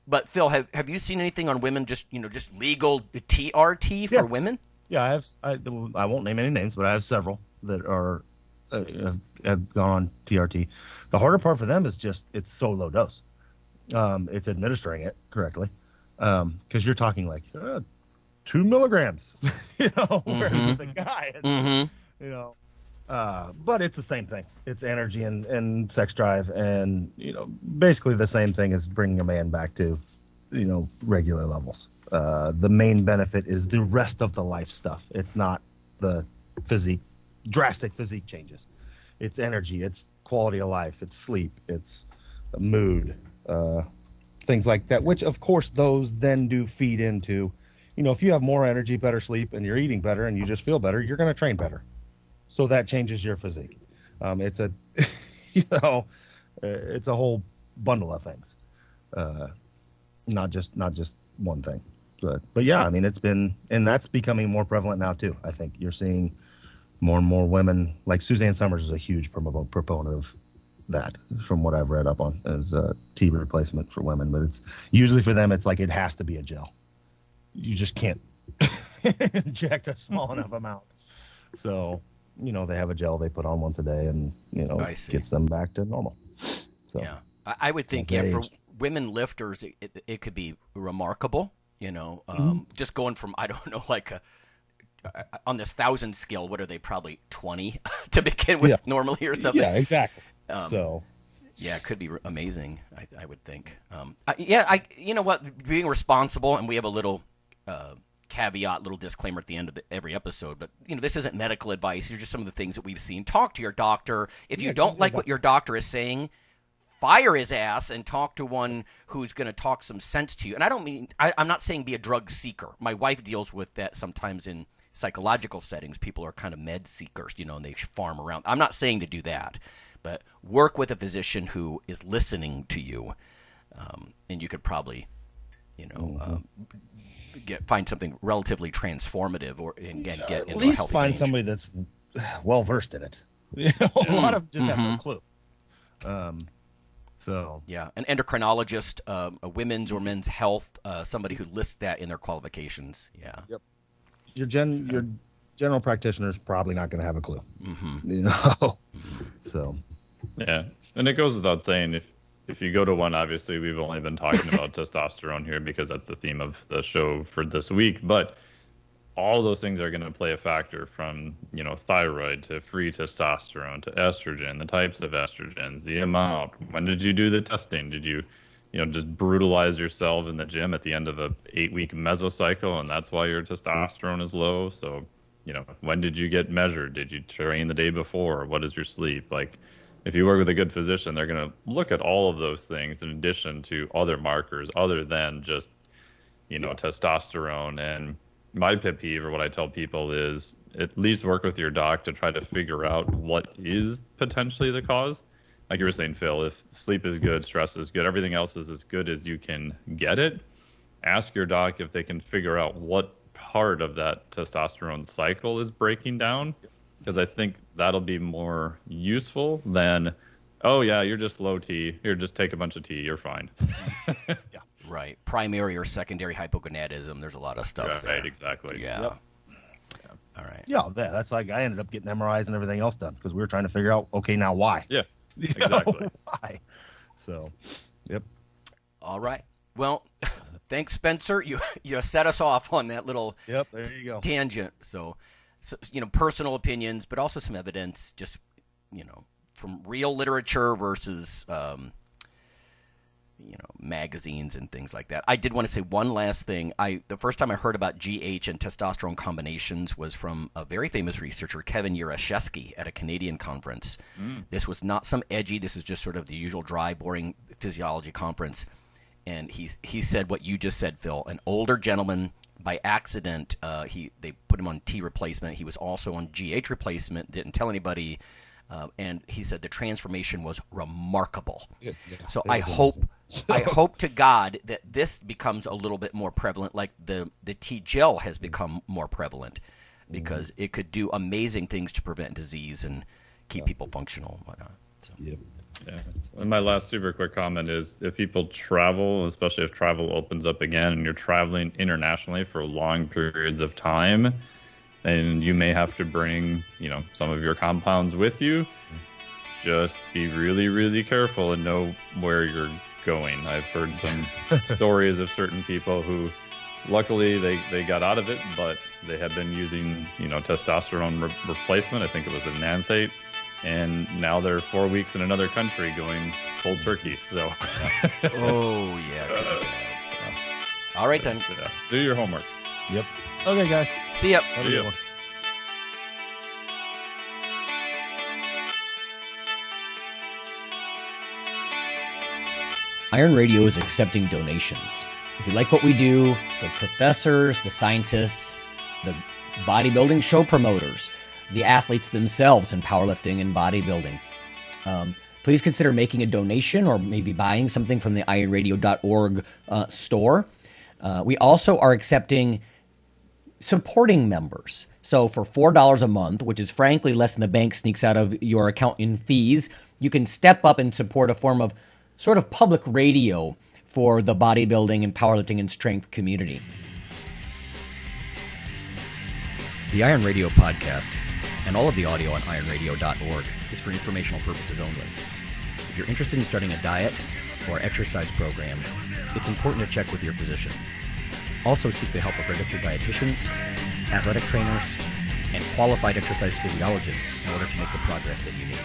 But Phil, have you seen anything on women just legal TRT for women? Yeah, I won't name any names, but I have several that are have gone on TRT. The harder part for them is it's so low dose. It's administering it correctly. Because you're talking like 2 milligrams, whereas with the guy, but it's the same thing. It's energy and sex drive, and basically the same thing as bringing a man back to, regular levels. The main benefit is the rest of the life stuff. It's not the drastic physique changes. It's energy. It's quality of life. It's sleep. It's mood. Things like that, which of course those then do feed into, if you have more energy, better sleep, and you're eating better and you just feel better, you're going to train better. So that changes your physique. It's a, it's a whole bundle of things, not just one thing. But yeah, I mean, and that's becoming more prevalent now too. I think you're seeing more and more women, like Suzanne Summers is a huge proponent of that, from what I've read up on, as a T replacement for women. But it's usually for them, it's like it has to be a gel. You just can't inject a small enough amount. So, they have a gel they put on once a day, and gets them back to normal. So yeah, I would think for women lifters, it could be remarkable. Just going from, I don't know, like on this 1,000 scale, what are they, probably 20 to begin with normally or something? Yeah, exactly. Yeah, it could be amazing. I would think. You know what? Being responsible, and we have a little caveat, little disclaimer at the end of every episode. But this isn't medical advice. These are just some of the things that we've seen. Talk to your doctor. If you don't like what your doctor is saying, fire his ass and talk to one who's going to talk some sense to you. And I don't mean, I'm not saying be a drug seeker. My wife deals with that sometimes in psychological settings. People are kind of med seekers, and they farm around. I'm not saying to do that, but work with a physician who is listening to you, and you could probably, find something relatively transformative, and get into a healthy at least find range. somebody that's well versed in it. A lot of them just have no clue. Yeah, an endocrinologist, a women's or men's health, somebody who lists that in their qualifications. Yeah. Yep. Your general practitioner is probably not going to have a clue. So. Yeah, and it goes without saying, if you go to one, obviously we've only been talking about testosterone here because that's the theme of the show for this week, but all those things are going to play a factor, from thyroid to free testosterone to estrogen, the types of estrogens, the amount. When did you do the testing? Did you just brutalize yourself in the gym at the end of a 8-week mesocycle, and that's why your testosterone is low? So when did you get measured? Did you train the day before? What is your sleep like? If you work with a good physician, they're going to look at all of those things in addition to other markers other than just testosterone. And my pet peeve, or what I tell people, is at least work with your doc to try to figure out what is potentially the cause. Like you were saying, Phil, if sleep is good, stress is good, everything else is as good as you can get it, ask your doc if they can figure out what part of that testosterone cycle is breaking down, because I think that'll be more useful than, oh, yeah, you're just low T. Here, just take a bunch of tea. You're fine. Yeah. Right. Primary or secondary hypogonadism. There's a lot of stuff there. Right, exactly. Yeah. Yep. All right. Yeah, that's like I ended up getting MRIs and everything else done because we were trying to figure out, okay, now why? Yeah, exactly. Why? So, yep. All right. Well, thanks, Spencer. You set us off on that little there you go. tangent. So, personal opinions, but also some evidence, just, from real literature versus, magazines and things like that. I did want to say one last thing. The first time I heard about GH and testosterone combinations was from a very famous researcher, Kevin Yarashevsky, at a Canadian conference. This was not some edgy, this is just sort of the usual dry, boring physiology conference. And he said what you just said, Phil. An older gentleman, by accident, they put him on T replacement. He was also on GH replacement, didn't tell anybody. And he said the transformation was remarkable. Yeah. So I hope to God that this becomes a little bit more prevalent, like the T gel has become more prevalent, because it could do amazing things to prevent disease and keep people functional and whatnot. So. Yep. Yeah. And my last super quick comment is, if people travel, especially if travel opens up again and you're traveling internationally for long periods of time, and you may have to bring, some of your compounds with you, just be really, really careful and know where you're going. I've heard some stories of certain people who, luckily, they got out of it, but they had been using, testosterone replacement. I think it was a Nanthate. And now they're 4 weeks in another country going cold turkey. So, oh yeah. All right then. Do your homework. Yep. Okay, guys. See ya. Have a good one. Iron Radio is accepting donations. If you like what we do, the professors, the scientists, the bodybuilding show promoters, the athletes themselves in powerlifting and bodybuilding, please consider making a donation or maybe buying something from the IronRadio.org store. We also are accepting supporting members. So for $4 a month, which is frankly less than the bank sneaks out of your account in fees, you can step up and support a form of sort of public radio for the bodybuilding and powerlifting and strength community. The Iron Radio podcast and all of the audio on ironradio.org is for informational purposes only. If you're interested in starting a diet or exercise program, it's important to check with your physician. Also seek the help of registered dietitians, athletic trainers, and qualified exercise physiologists in order to make the progress that you need.